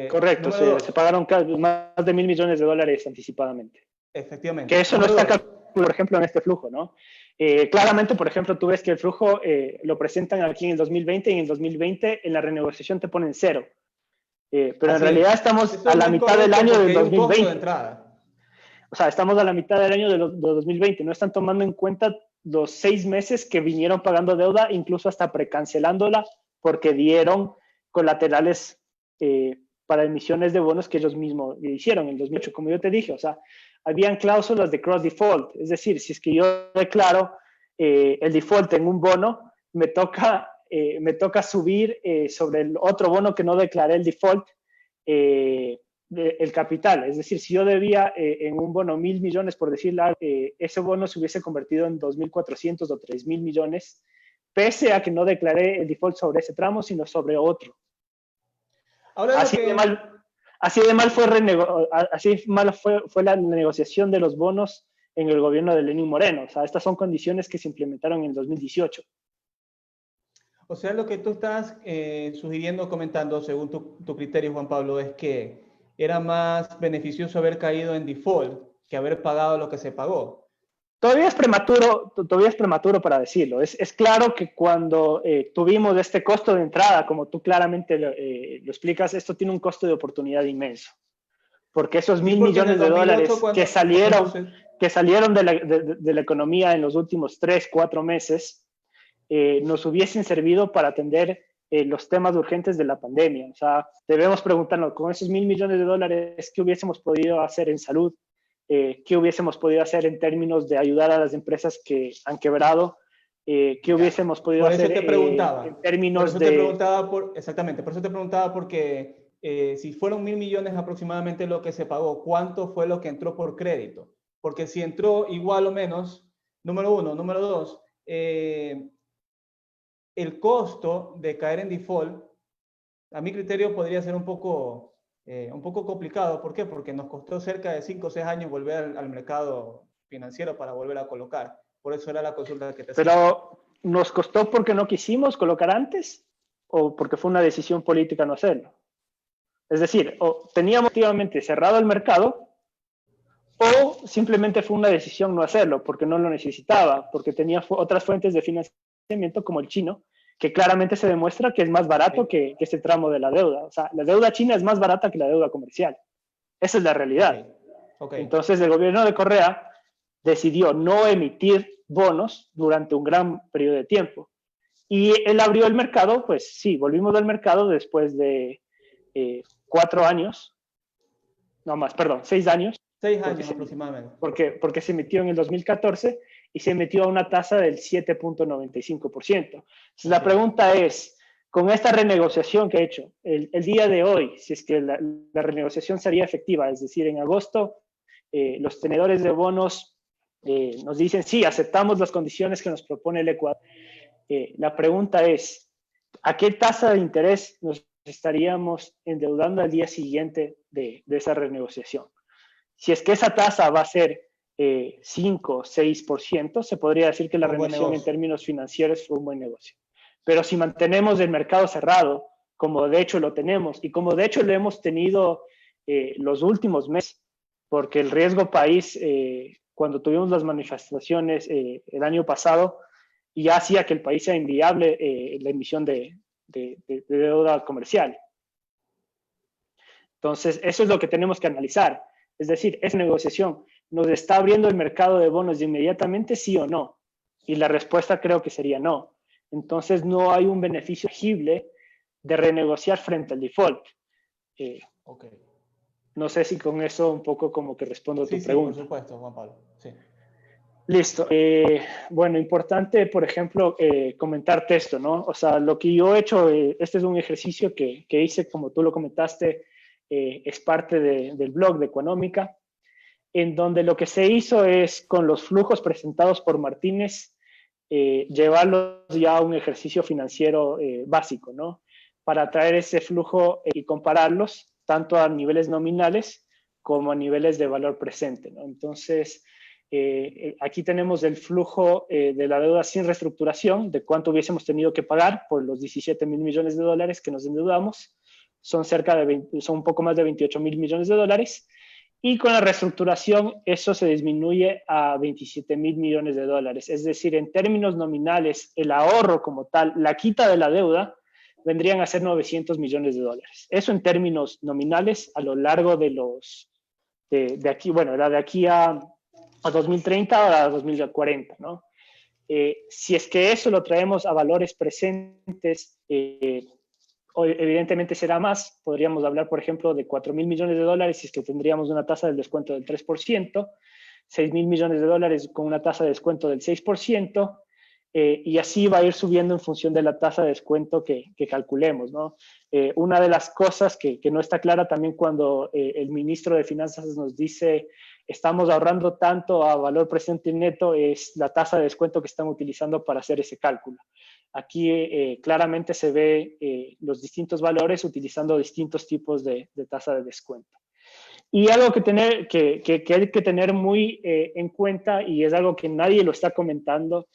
Correcto, Número dos. se pagaron más de $1.000 millones anticipadamente. Efectivamente. Que eso Número no está dos. calculado, por ejemplo, en este flujo, ¿no? Claramente, por ejemplo, tú ves que el flujo lo presentan aquí en el 2020 y en el 2020 en la renegociación te ponen 0. Pero en Así realidad es. estamos Eso a es la muy mitad del correcto año porque del hay un costo de 2020. entrada. O sea, estamos a la mitad del año de 2020. No están tomando en cuenta los 6 meses que vinieron pagando deuda, incluso hasta precancelándola, porque dieron colaterales para emisiones de bonos que ellos mismos hicieron en el 2008, como yo te dije. O sea, habían cláusulas de cross default. Es decir, si es que yo declaro el default en un bono, me toca subir sobre el otro bono que no declaré el default, el capital. Es decir, si yo debía en un bono 1.000 millones, por decirlo, ese bono se hubiese convertido en 2.400 o 3.000 millones, pese a que no declaré el default sobre ese tramo, sino sobre otro. Ahora lo que... Así de mal fue la negociación de los bonos en el gobierno de Lenín Moreno. O sea, estas son condiciones que se implementaron en el 2018. O sea, lo que tú estás sugiriendo, comentando, según tu criterio, Juan Pablo, es que era más beneficioso haber caído en default que haber pagado lo que se pagó. Todavía es prematuro para decirlo. Es claro que cuando tuvimos este costo de entrada, como tú claramente lo explicas, esto tiene un costo de oportunidad inmenso. Porque esos Sí, $1.000 porque en el millones de 2008 dólares que salieron de la economía en los últimos 3, 4 meses, nos hubiesen servido para atender los temas urgentes de la pandemia. O sea, debemos preguntarnos, con esos $1.000 millones de dólares, ¿qué hubiésemos podido hacer en salud? ¿Qué hubiésemos podido hacer en términos de ayudar a las empresas que han quebrado? ¿Qué hubiésemos podido por eso hacer te preguntaba, en términos por eso te preguntaba exactamente, por eso te preguntaba porque si fueron 1.000 millones aproximadamente lo que se pagó, ¿cuánto fue lo que entró por crédito? Porque si entró igual o menos, número uno, número dos, el costo de caer en default, a mi criterio podría ser un poco complicado. ¿Por qué? Porque nos costó cerca de 5 o 6 años volver al mercado financiero para volver a colocar. Por eso era la consulta que te hacía. Pero ¿nos costó porque no quisimos colocar antes o porque fue una decisión política no hacerlo? Es decir, o teníamos activamente cerrado el mercado o simplemente fue una decisión no hacerlo porque no lo necesitaba, porque tenía otras fuentes de financiamiento como el chino, que claramente se demuestra que es más barato que este tramo de la deuda. O sea, la deuda china es más barata que la deuda comercial. Esa es la realidad. Okay. Entonces, el gobierno de Correa decidió no emitir bonos durante un gran periodo de tiempo. Y él abrió el mercado, pues sí, volvimos al mercado después de 4 años, no más, perdón, 6 años. 6 años aproximadamente. Porque se emitió en el 2014 y se emitió a una tasa del 7.95%. Entonces, la pregunta es, con esta renegociación que he hecho, el día de hoy, si es que la renegociación sería efectiva, es decir, en agosto, los tenedores de bonos nos dicen, sí, aceptamos las condiciones que nos propone el Ecuador. La pregunta es, ¿a qué tasa de interés nos estaríamos endeudando al día siguiente de esa renegociación? Si es que esa tasa va a ser 5 o 6%, se podría decir que la renegociación en términos financieros fue un buen negocio. Pero si mantenemos el mercado cerrado, como de hecho lo tenemos, y como de hecho lo hemos tenido los últimos meses, porque el riesgo país, cuando tuvimos las manifestaciones el año pasado, ya hacía que el país sea inviable la emisión de deuda comercial. Entonces, eso es lo que tenemos que analizar. Es decir, ¿esa negociación nos está abriendo el mercado de bonos de inmediatamente, sí o no? Y la respuesta creo que sería no. Entonces, no hay un beneficio tangible de renegociar frente al default. No sé si con eso un poco como que respondo a tu pregunta. Sí, por supuesto, Juan Pablo. Sí. Listo. Bueno, importante, por ejemplo, comentarte esto, ¿no? O sea, lo que yo he hecho, este es un ejercicio que hice, como tú lo comentaste, es parte del blog de Económica, en donde lo que se hizo es, con los flujos presentados por Martínez, llevarlos ya a un ejercicio financiero básico, ¿no? Para traer ese flujo y compararlos tanto a niveles nominales como a niveles de valor presente, ¿no? Entonces, aquí tenemos el flujo de la deuda sin reestructuración, de cuánto hubiésemos tenido que pagar por los 17.000 millones de dólares que nos endeudamos. Son son un poco más de 28.000 millones de dólares. Y con la reestructuración, eso se disminuye a 27.000 millones de dólares. Es decir, en términos nominales, el ahorro como tal, la quita de la deuda, vendrían a ser 900 millones de dólares. Eso en términos nominales a lo largo de aquí, bueno, era de aquí a 2030 o a 2040, ¿no? Si es que eso lo traemos a valores presentes, evidentemente será más. Podríamos hablar, por ejemplo, de 4.000 millones de dólares si es que tendríamos una tasa del descuento del 3%, 6.000 millones de dólares con una tasa de descuento del 6%, y así va a ir subiendo en función de la tasa de descuento que calculemos, ¿no? Una de las cosas que no está clara también cuando el ministro de Finanzas nos dice estamos ahorrando tanto a valor presente y neto es la tasa de descuento que están utilizando para hacer ese cálculo. Aquí claramente se ve los distintos valores utilizando distintos tipos de tasa de descuento. Y algo que hay que tener muy en cuenta, y es algo que nadie lo está comentando,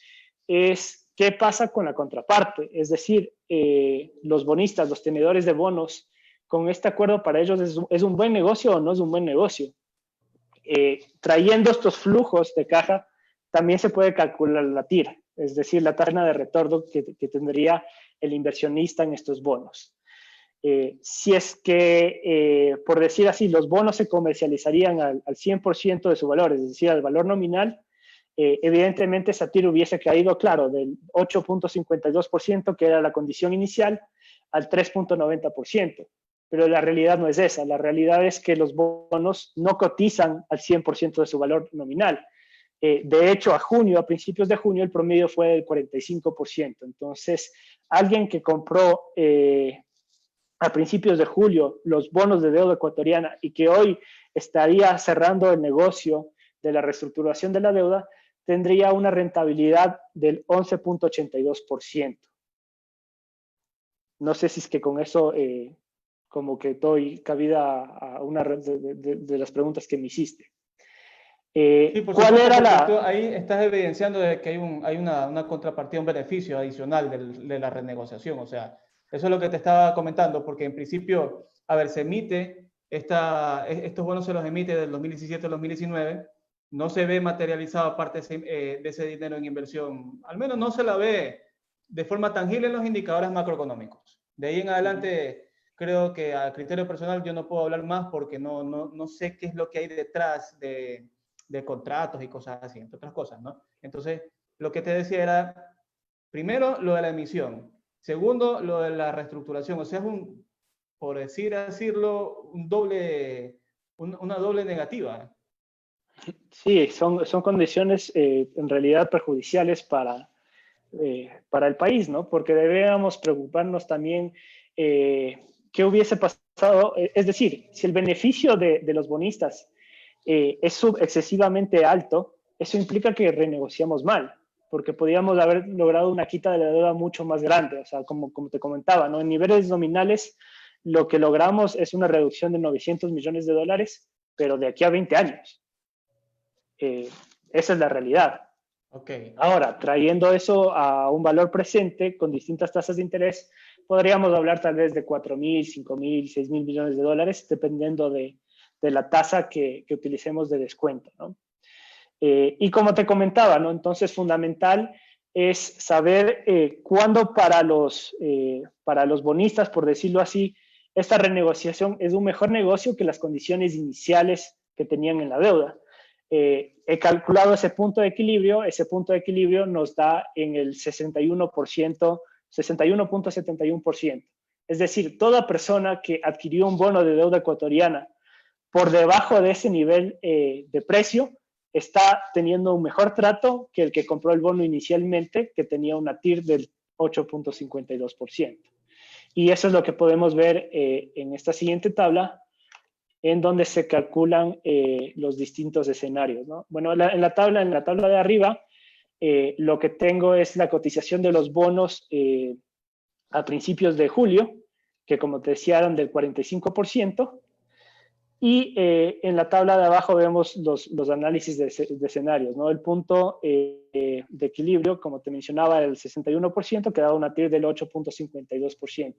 es qué pasa con la contraparte. Es decir, los bonistas, los tenedores de bonos, con este acuerdo para ellos es un buen negocio o no es un buen negocio. Trayendo estos flujos de caja, también se puede calcular la TIR, es decir, la tasa de retorno que tendría el inversionista en estos bonos. Si es que, por decir así, los bonos se comercializarían al 100% de su valor, es decir, al valor nominal, evidentemente esa TIR hubiese caído, claro, del 8.52%, que era la condición inicial, al 3.90%. Pero la realidad no es esa. La realidad es que los bonos no cotizan al 100% de su valor nominal. De hecho, a principios de junio, el promedio fue del 45%. Entonces, alguien que compró a principios de julio los bonos de deuda ecuatoriana y que hoy estaría cerrando el negocio de la reestructuración de la deuda, tendría una rentabilidad del 11.82%. No sé si es que con eso como que doy cabida a una de las preguntas que me hiciste. Sí, por ¿Cuál supuesto, era porque tú la...? ahí estás evidenciando de que hay una contrapartida, un beneficio adicional de la renegociación. O sea, eso es lo que te estaba comentando, porque en principio, a ver, se emite, estos bonos se los emite del 2017 al 2019, no se ve materializado parte de ese dinero en inversión, al menos no se la ve de forma tangible en los indicadores macroeconómicos. De ahí en adelante, creo que a criterio personal yo no puedo hablar más porque no sé qué es lo que hay detrás de contratos y cosas así, entre otras cosas, ¿no? Entonces, lo que te decía era, primero, lo de la emisión. Segundo, lo de la reestructuración. O sea, es por decirlo, una doble negativa. Sí, son condiciones en realidad perjudiciales para el país, ¿no? Porque deberíamos preocuparnos también qué hubiese pasado. Es decir, si el beneficio de los bonistas es excesivamente alto, eso implica que renegociamos mal, porque podríamos haber logrado una quita de la deuda mucho más grande. O sea, como te comentaba, ¿no? En niveles nominales, lo que logramos es una reducción de 900 millones de dólares, pero de aquí a 20 años. Esa es la realidad. Okay. Ahora, trayendo eso a un valor presente con distintas tasas de interés, podríamos hablar tal vez de 4.000, 5.000, 6.000 millones de dólares, dependiendo de la tasa que utilicemos de descuento, ¿no? Y como te comentaba, ¿no? Entonces, fundamental es saber cuándo para los bonistas, por decirlo así, esta renegociación es un mejor negocio que las condiciones iniciales que tenían en la deuda. He calculado ese punto de equilibrio nos da en el 61%, 61.71%. Es decir, toda persona que adquirió un bono de deuda ecuatoriana por debajo de ese nivel de precio está teniendo un mejor trato que el que compró el bono inicialmente, que tenía una TIR del 8.52%. Y eso es lo que podemos ver en esta siguiente tabla, en donde se calculan los distintos escenarios, ¿no? Bueno, en la tabla de arriba, lo que tengo es la cotización de los bonos a principios de julio, que como te decía eran del 45%, y en la tabla de abajo vemos los análisis de escenarios, ¿no? El punto de equilibrio, como te mencionaba, el 61%, que daba una TIR del 8.52%.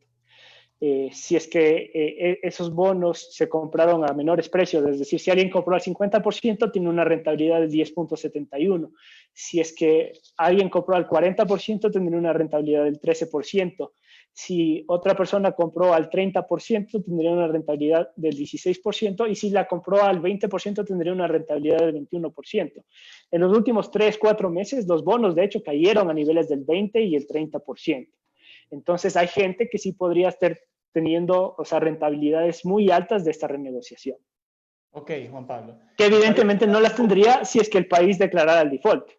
Si es que esos bonos se compraron a menores precios, es decir, si alguien compró al 50%, tiene una rentabilidad del 10.71. Si es que alguien compró al 40%, tendría una rentabilidad del 13%. Si otra persona compró al 30%, tendría una rentabilidad del 16%, y si la compró al 20%, tendría una rentabilidad del 21%. En los últimos 3-4 meses, los bonos, de hecho, cayeron a niveles del 20 y el 30%. Entonces, hay gente que sí podría estar teniendo, o sea, rentabilidades muy altas de esta renegociación. Ok, Juan Pablo. Que evidentemente no las tendría si es que el país declarara el default.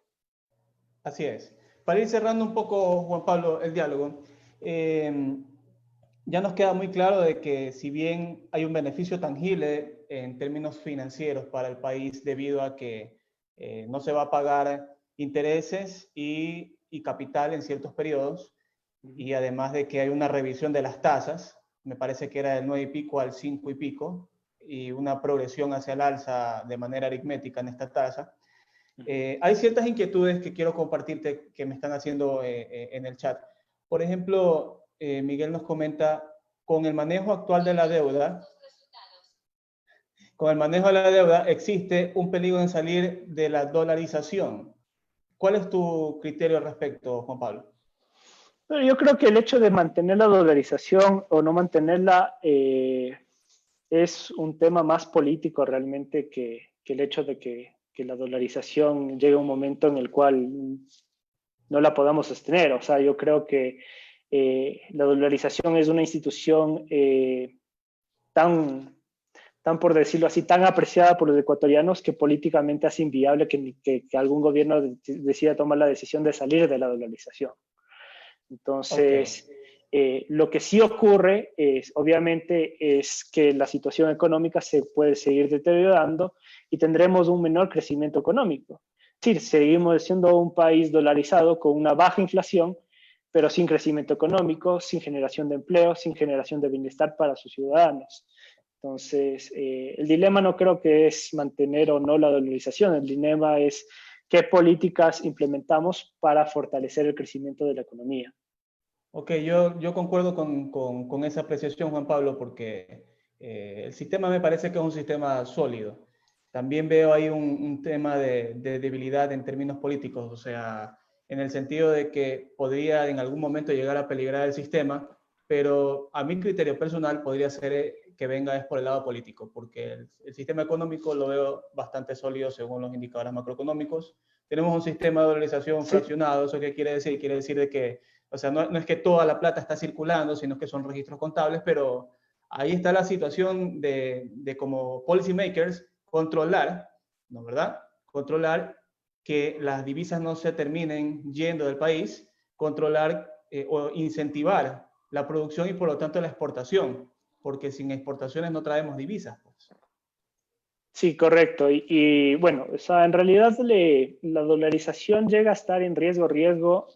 Así es. Para ir cerrando un poco, Juan Pablo, el diálogo, ya nos queda muy claro de que si bien hay un beneficio tangible en términos financieros para el país debido a que no se va a pagar intereses y capital en ciertos periodos, y además de que hay una revisión de las tasas, me parece que era del 9 y pico al 5 y pico, y una progresión hacia el alza de manera aritmética en esta tasa. Hay ciertas inquietudes que quiero compartirte que me están haciendo en el chat. Por ejemplo, Miguel nos comenta, con el manejo actual de la deuda, existe un peligro en salir de la dolarización. ¿Cuál es tu criterio al respecto, Juan Pablo? Pero yo creo que el hecho de mantener la dolarización o no mantenerla es un tema más político realmente que el hecho de que la dolarización llegue a un momento en el cual no la podamos sostener. O sea, yo creo que la dolarización es una institución tan, por decirlo así, tan apreciada por los ecuatorianos que políticamente hace inviable que algún gobierno decida tomar la decisión de salir de la dolarización. Entonces, lo que sí ocurre es, obviamente, es que la situación económica se puede seguir deteriorando y tendremos un menor crecimiento económico. Es decir, seguimos siendo un país dolarizado con una baja inflación, pero sin crecimiento económico, sin generación de empleo, sin generación de bienestar para sus ciudadanos. Entonces, el dilema no creo que es mantener o no la dolarización, el dilema es qué políticas implementamos para fortalecer el crecimiento de la economía. Ok, yo concuerdo con esa apreciación, Juan Pablo, porque el sistema me parece que es un sistema sólido. También veo ahí un tema de debilidad en términos políticos, o sea, en el sentido de que podría en algún momento llegar a peligrar el sistema, pero a mi criterio personal podría ser que venga es por el lado político, porque el sistema económico lo veo bastante sólido según los indicadores macroeconómicos. Tenemos un sistema de dolarización fraccionado. ¿Eso qué quiere decir? Quiere decir de que, o sea, no es que toda la plata está circulando, sino que son registros contables, pero ahí está la situación de como policy makers controlar, ¿no verdad? Controlar que las divisas no se terminen yendo del país, controlar o incentivar la producción y por lo tanto la exportación, porque sin exportaciones no traemos divisas. Pues. Sí, correcto. Bueno, o sea, en realidad la dolarización llega a estar en riesgo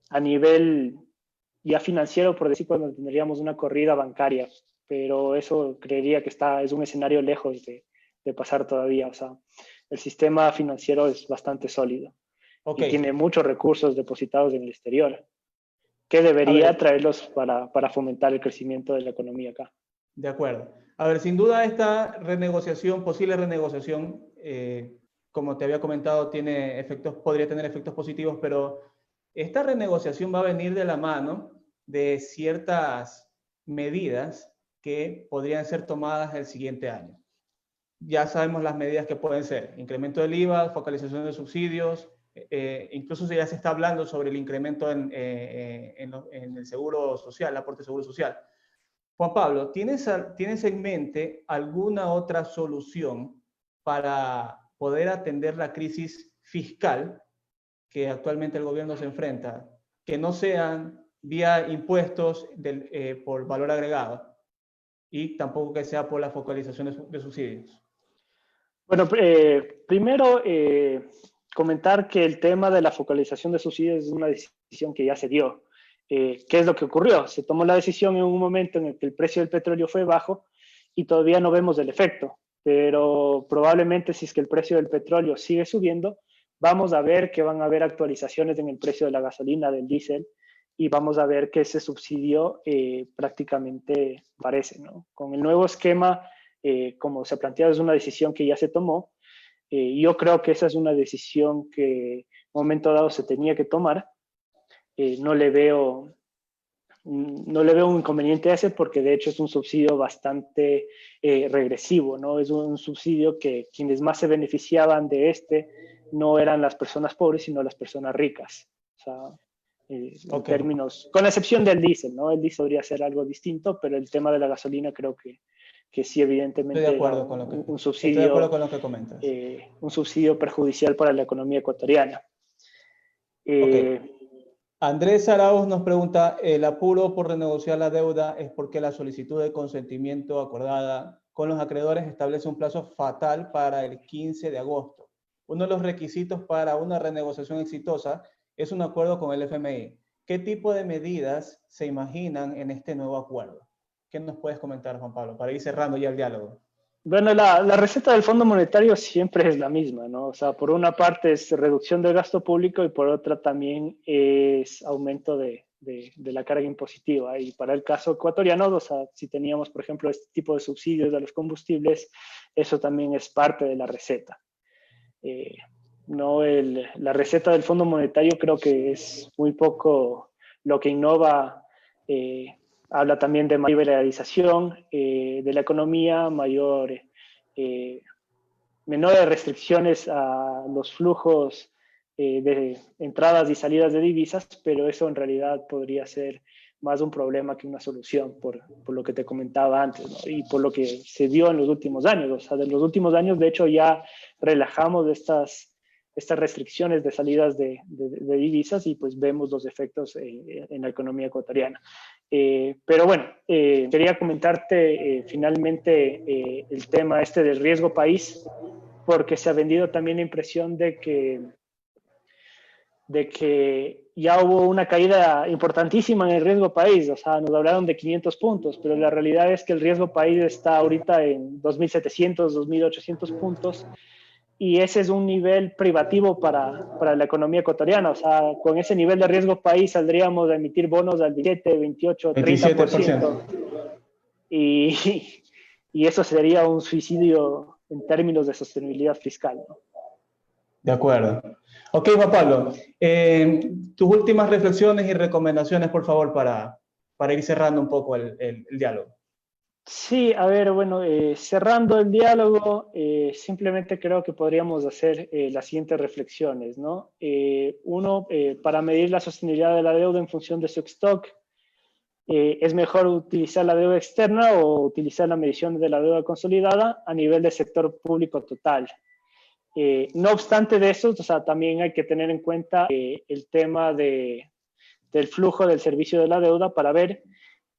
a nivel ya financiero, por decir, cuando tendríamos una corrida bancaria, pero eso creería que es un escenario lejos de pasar todavía. O sea, el sistema financiero es bastante sólido y tiene muchos recursos depositados en el exterior, que debería traerlos para fomentar el crecimiento de la economía acá. De acuerdo. A ver, sin duda esta posible renegociación, como te había comentado, podría tener efectos positivos, pero esta renegociación va a venir de la mano de ciertas medidas que podrían ser tomadas el siguiente año. Ya sabemos las medidas que pueden ser: incremento del IVA, focalización de subsidios, incluso ya se está hablando sobre el incremento en el seguro social, el aporte de seguro social. Juan Pablo, ¿tienes en mente alguna otra solución para poder atender la crisis fiscal que actualmente el gobierno se enfrenta, que no sean vía impuestos por valor agregado y tampoco que sea por la focalización de subsidios? Bueno, primero comentar que el tema de la focalización de subsidios es una decisión que ya se dio. ¿Qué es lo que ocurrió? Se tomó la decisión en un momento en el que el precio del petróleo fue bajo y todavía no vemos el efecto, pero probablemente si es que el precio del petróleo sigue subiendo, vamos a ver que van a haber actualizaciones en el precio de la gasolina, del diésel, y vamos a ver que ese subsidio prácticamente aparece, ¿no? Con el nuevo esquema, como se plantea, es una decisión que ya se tomó. Yo creo que esa es una decisión que en un momento dado se tenía que tomar. No le veo un inconveniente a ese porque de hecho es un subsidio bastante regresivo, ¿no? Es un subsidio que quienes más se beneficiaban de no eran las personas pobres, sino las personas ricas. O sea, en términos, con la excepción del diésel, ¿no? El diésel podría ser algo distinto, pero el tema de la gasolina creo que sí, evidentemente, estoy de acuerdo con un subsidio, estoy de acuerdo con lo que comentas. Un subsidio perjudicial para la economía ecuatoriana. Andrés Arauz nos pregunta, ¿el apuro por renegociar la deuda es porque la solicitud de consentimiento acordada con los acreedores establece un plazo fatal para el 15 de agosto? Uno de los requisitos para una renegociación exitosa es un acuerdo con el FMI. ¿Qué tipo de medidas se imaginan en este nuevo acuerdo? ¿Qué nos puedes comentar, Juan Pablo, para ir cerrando ya el diálogo? Bueno, la receta del Fondo Monetario siempre es la misma, ¿no? O sea, por una parte es reducción del gasto público y por otra también es aumento de la carga impositiva. Y para el caso ecuatoriano, o sea, si teníamos, por ejemplo, este tipo de subsidios de los combustibles, eso también es parte de la receta. La receta del Fondo Monetario creo que es muy poco lo que innova. Habla también de mayor liberalización de la economía, menores restricciones a los flujos de entradas y salidas de divisas, pero eso en realidad podría ser más un problema que una solución, por lo que te comentaba antes, ¿no? Y por lo que se vio en los últimos años. O sea, de los últimos años, de hecho, ya relajamos estas restricciones de salidas de divisas y pues vemos los efectos en la economía ecuatoriana. Pero bueno, quería comentarte finalmente el tema del riesgo país, porque se ha vendido también la impresión de que ya hubo una caída importantísima en el riesgo país. O sea, nos hablaron de 500 puntos, pero la realidad es que el riesgo país está ahorita en 2.700, 2.800 puntos, y ese es un nivel privativo para la economía ecuatoriana. O sea, con ese nivel de riesgo país saldríamos a emitir bonos al 17, 28, 30%. Y eso sería un suicidio en términos de sostenibilidad fiscal, ¿no? De acuerdo. Ok, Juan Pablo, tus últimas reflexiones y recomendaciones, por favor, para ir cerrando un poco el diálogo. Sí, a ver, bueno, cerrando el diálogo, simplemente creo que podríamos hacer las siguientes reflexiones, ¿no? Uno, para medir la sostenibilidad de la deuda en función de su stock, es mejor utilizar la deuda externa o utilizar la medición de la deuda consolidada a nivel del sector público total. No obstante de eso, o sea, también hay que tener en cuenta el tema del flujo del servicio de la deuda para ver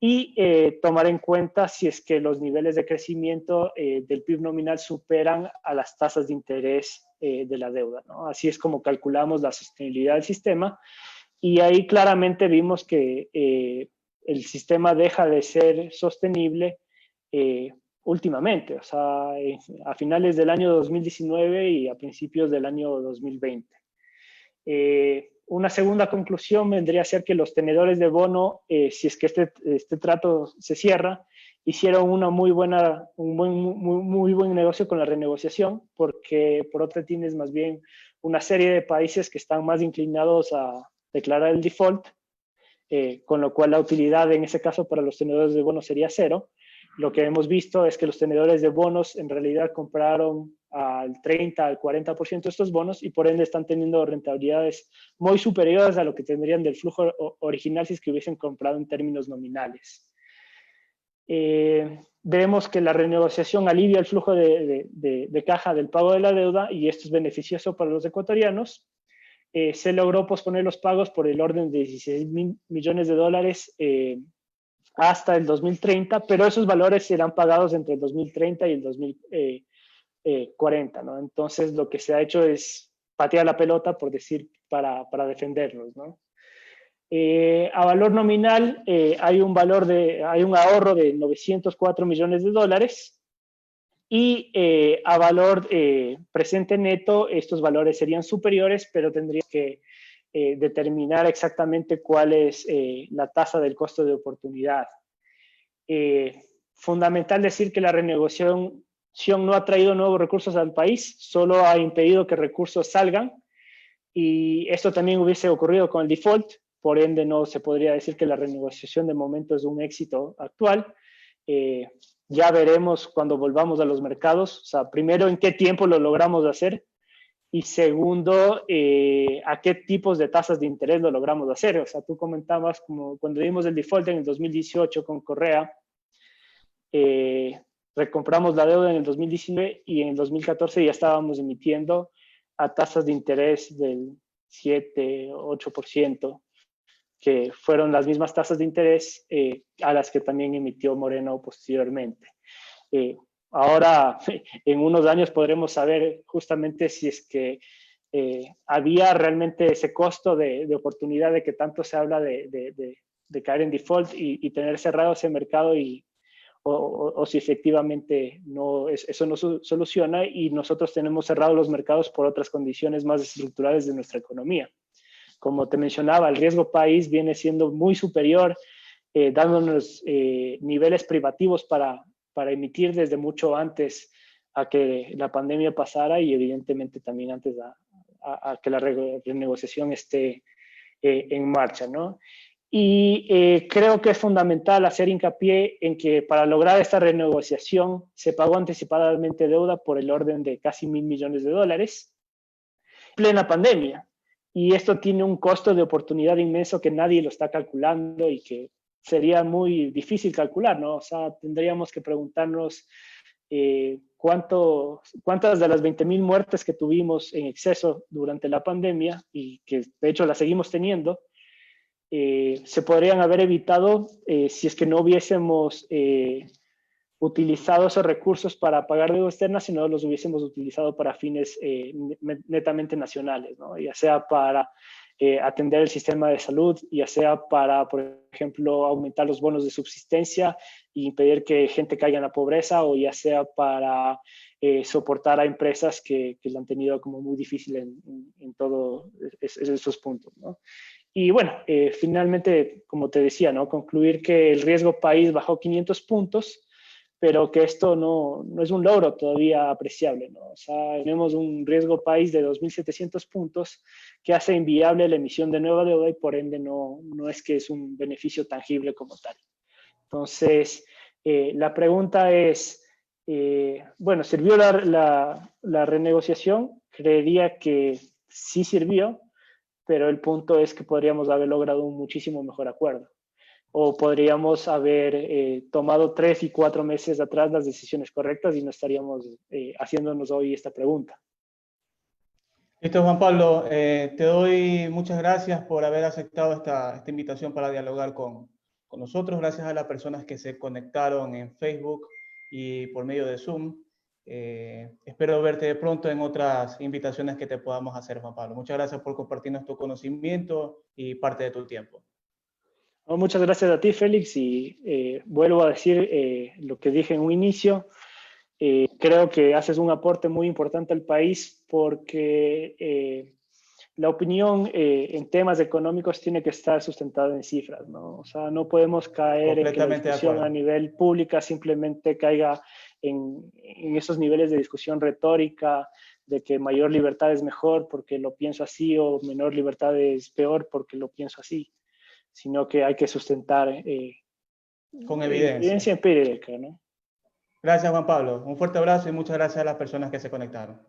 y tomar en cuenta si es que los niveles de crecimiento del PIB nominal superan a las tasas de interés de la deuda, ¿no? Así es como calculamos la sostenibilidad del sistema, y ahí claramente vimos que el sistema deja de ser sostenible últimamente, o sea, a finales del año 2019 y a principios del año 2020. Una segunda conclusión vendría a ser que los tenedores de bono, si es que este trato se cierra, hicieron muy buen negocio con la renegociación, porque por otra tienes más bien una serie de países que están más inclinados a declarar el default, con lo cual la utilidad en ese caso para los tenedores de bonos sería cero. Lo que hemos visto es que los tenedores de bonos en realidad compraron al 30, al 40% de estos bonos y por ende están teniendo rentabilidades muy superiores a lo que tendrían del flujo original si es que hubiesen comprado en términos nominales. vemos que la renegociación alivia el flujo de caja del pago de la deuda y esto es beneficioso para los ecuatorianos. Se logró posponer los pagos por el orden de 16 mil millones de dólares hasta el 2030, pero esos valores serán pagados entre el 2030 y el 2040, ¿no? Entonces, lo que se ha hecho es patear la pelota, por decir, para defenderlos, ¿no? A valor nominal hay un ahorro de 904 millones de dólares y a valor presente neto estos valores serían superiores, pero tendría que determinar exactamente cuál es la tasa del costo de oportunidad. Fundamental decir que la renegociación no ha traído nuevos recursos al país, solo ha impedido que recursos salgan y esto también hubiese ocurrido con el default. Por ende, no se podría decir que la renegociación de momento es un éxito actual. Ya veremos cuando volvamos a los mercados. O sea, primero, en qué tiempo lo logramos hacer. Y segundo, a qué tipos de tasas de interés lo logramos hacer. O sea, tú comentabas como cuando dimos el default en el 2018 con Correa, recompramos la deuda en el 2019 y en el 2014 ya estábamos emitiendo a tasas de interés del 7, 8%. Que fueron las mismas tasas de interés a las que también emitió Moreno posteriormente. Ahora, en unos años podremos saber justamente si es que había realmente ese costo de oportunidad de que tanto se habla de caer en default y tener cerrado ese mercado o si efectivamente eso no soluciona y nosotros tenemos cerrados los mercados por otras condiciones más estructurales de nuestra economía. Como te mencionaba, el riesgo país viene siendo muy superior, dándonos niveles privativos para emitir desde mucho antes a que la pandemia pasara y evidentemente también antes a que la renegociación esté en marcha, ¿no? Y creo que es fundamental hacer hincapié en que para lograr esta renegociación se pagó anticipadamente deuda por el orden de casi $1.000 millones en plena pandemia. Y esto tiene un costo de oportunidad inmenso que nadie lo está calculando y que sería muy difícil calcular, ¿no? O sea, tendríamos que preguntarnos cuántas de las 20,000 muertes que tuvimos en exceso durante la pandemia y que de hecho las seguimos teniendo, se podrían haber evitado si es que no hubiésemos utilizado esos recursos para pagar deuda externa, sino los hubiésemos utilizado para fines netamente nacionales, ¿no? Ya sea para atender el sistema de salud, ya sea para, por ejemplo, aumentar los bonos de subsistencia e impedir que gente caiga en la pobreza, o ya sea para soportar a empresas que lo han tenido como muy difícil en todos esos puntos, ¿no? Y bueno, finalmente, como te decía, ¿no? Concluir que el riesgo país bajó 500 puntos, pero que esto no es un logro todavía apreciable, ¿no? O sea, tenemos un riesgo país de 2.700 puntos que hace inviable la emisión de nueva deuda y por ende no es que es un beneficio tangible como tal. Entonces, la pregunta es, bueno, ¿sirvió la renegociación? Creería que sí sirvió, pero el punto es que podríamos haber logrado un muchísimo mejor acuerdo. O podríamos haber tomado 3 y 4 meses atrás las decisiones correctas y no estaríamos haciéndonos hoy esta pregunta. Listo, Juan Pablo. Te doy muchas gracias por haber aceptado esta invitación para dialogar con nosotros. Gracias a las personas que se conectaron en Facebook y por medio de Zoom. Espero verte pronto en otras invitaciones que te podamos hacer, Juan Pablo. Muchas gracias por compartirnos tu conocimiento y parte de tu tiempo. Bueno, muchas gracias a ti, Félix, y vuelvo a decir lo que dije en un inicio. Creo que haces un aporte muy importante al país porque la opinión en temas económicos tiene que estar sustentada en cifras, ¿no? O sea, no podemos caer en que la discusión a nivel pública simplemente caiga en esos niveles de discusión retórica de que mayor libertad es mejor porque lo pienso así o menor libertad es peor porque lo pienso así, sino que hay que sustentar con evidencia empírica, ¿no? Gracias, Juan Pablo. Un fuerte abrazo y muchas gracias a las personas que se conectaron.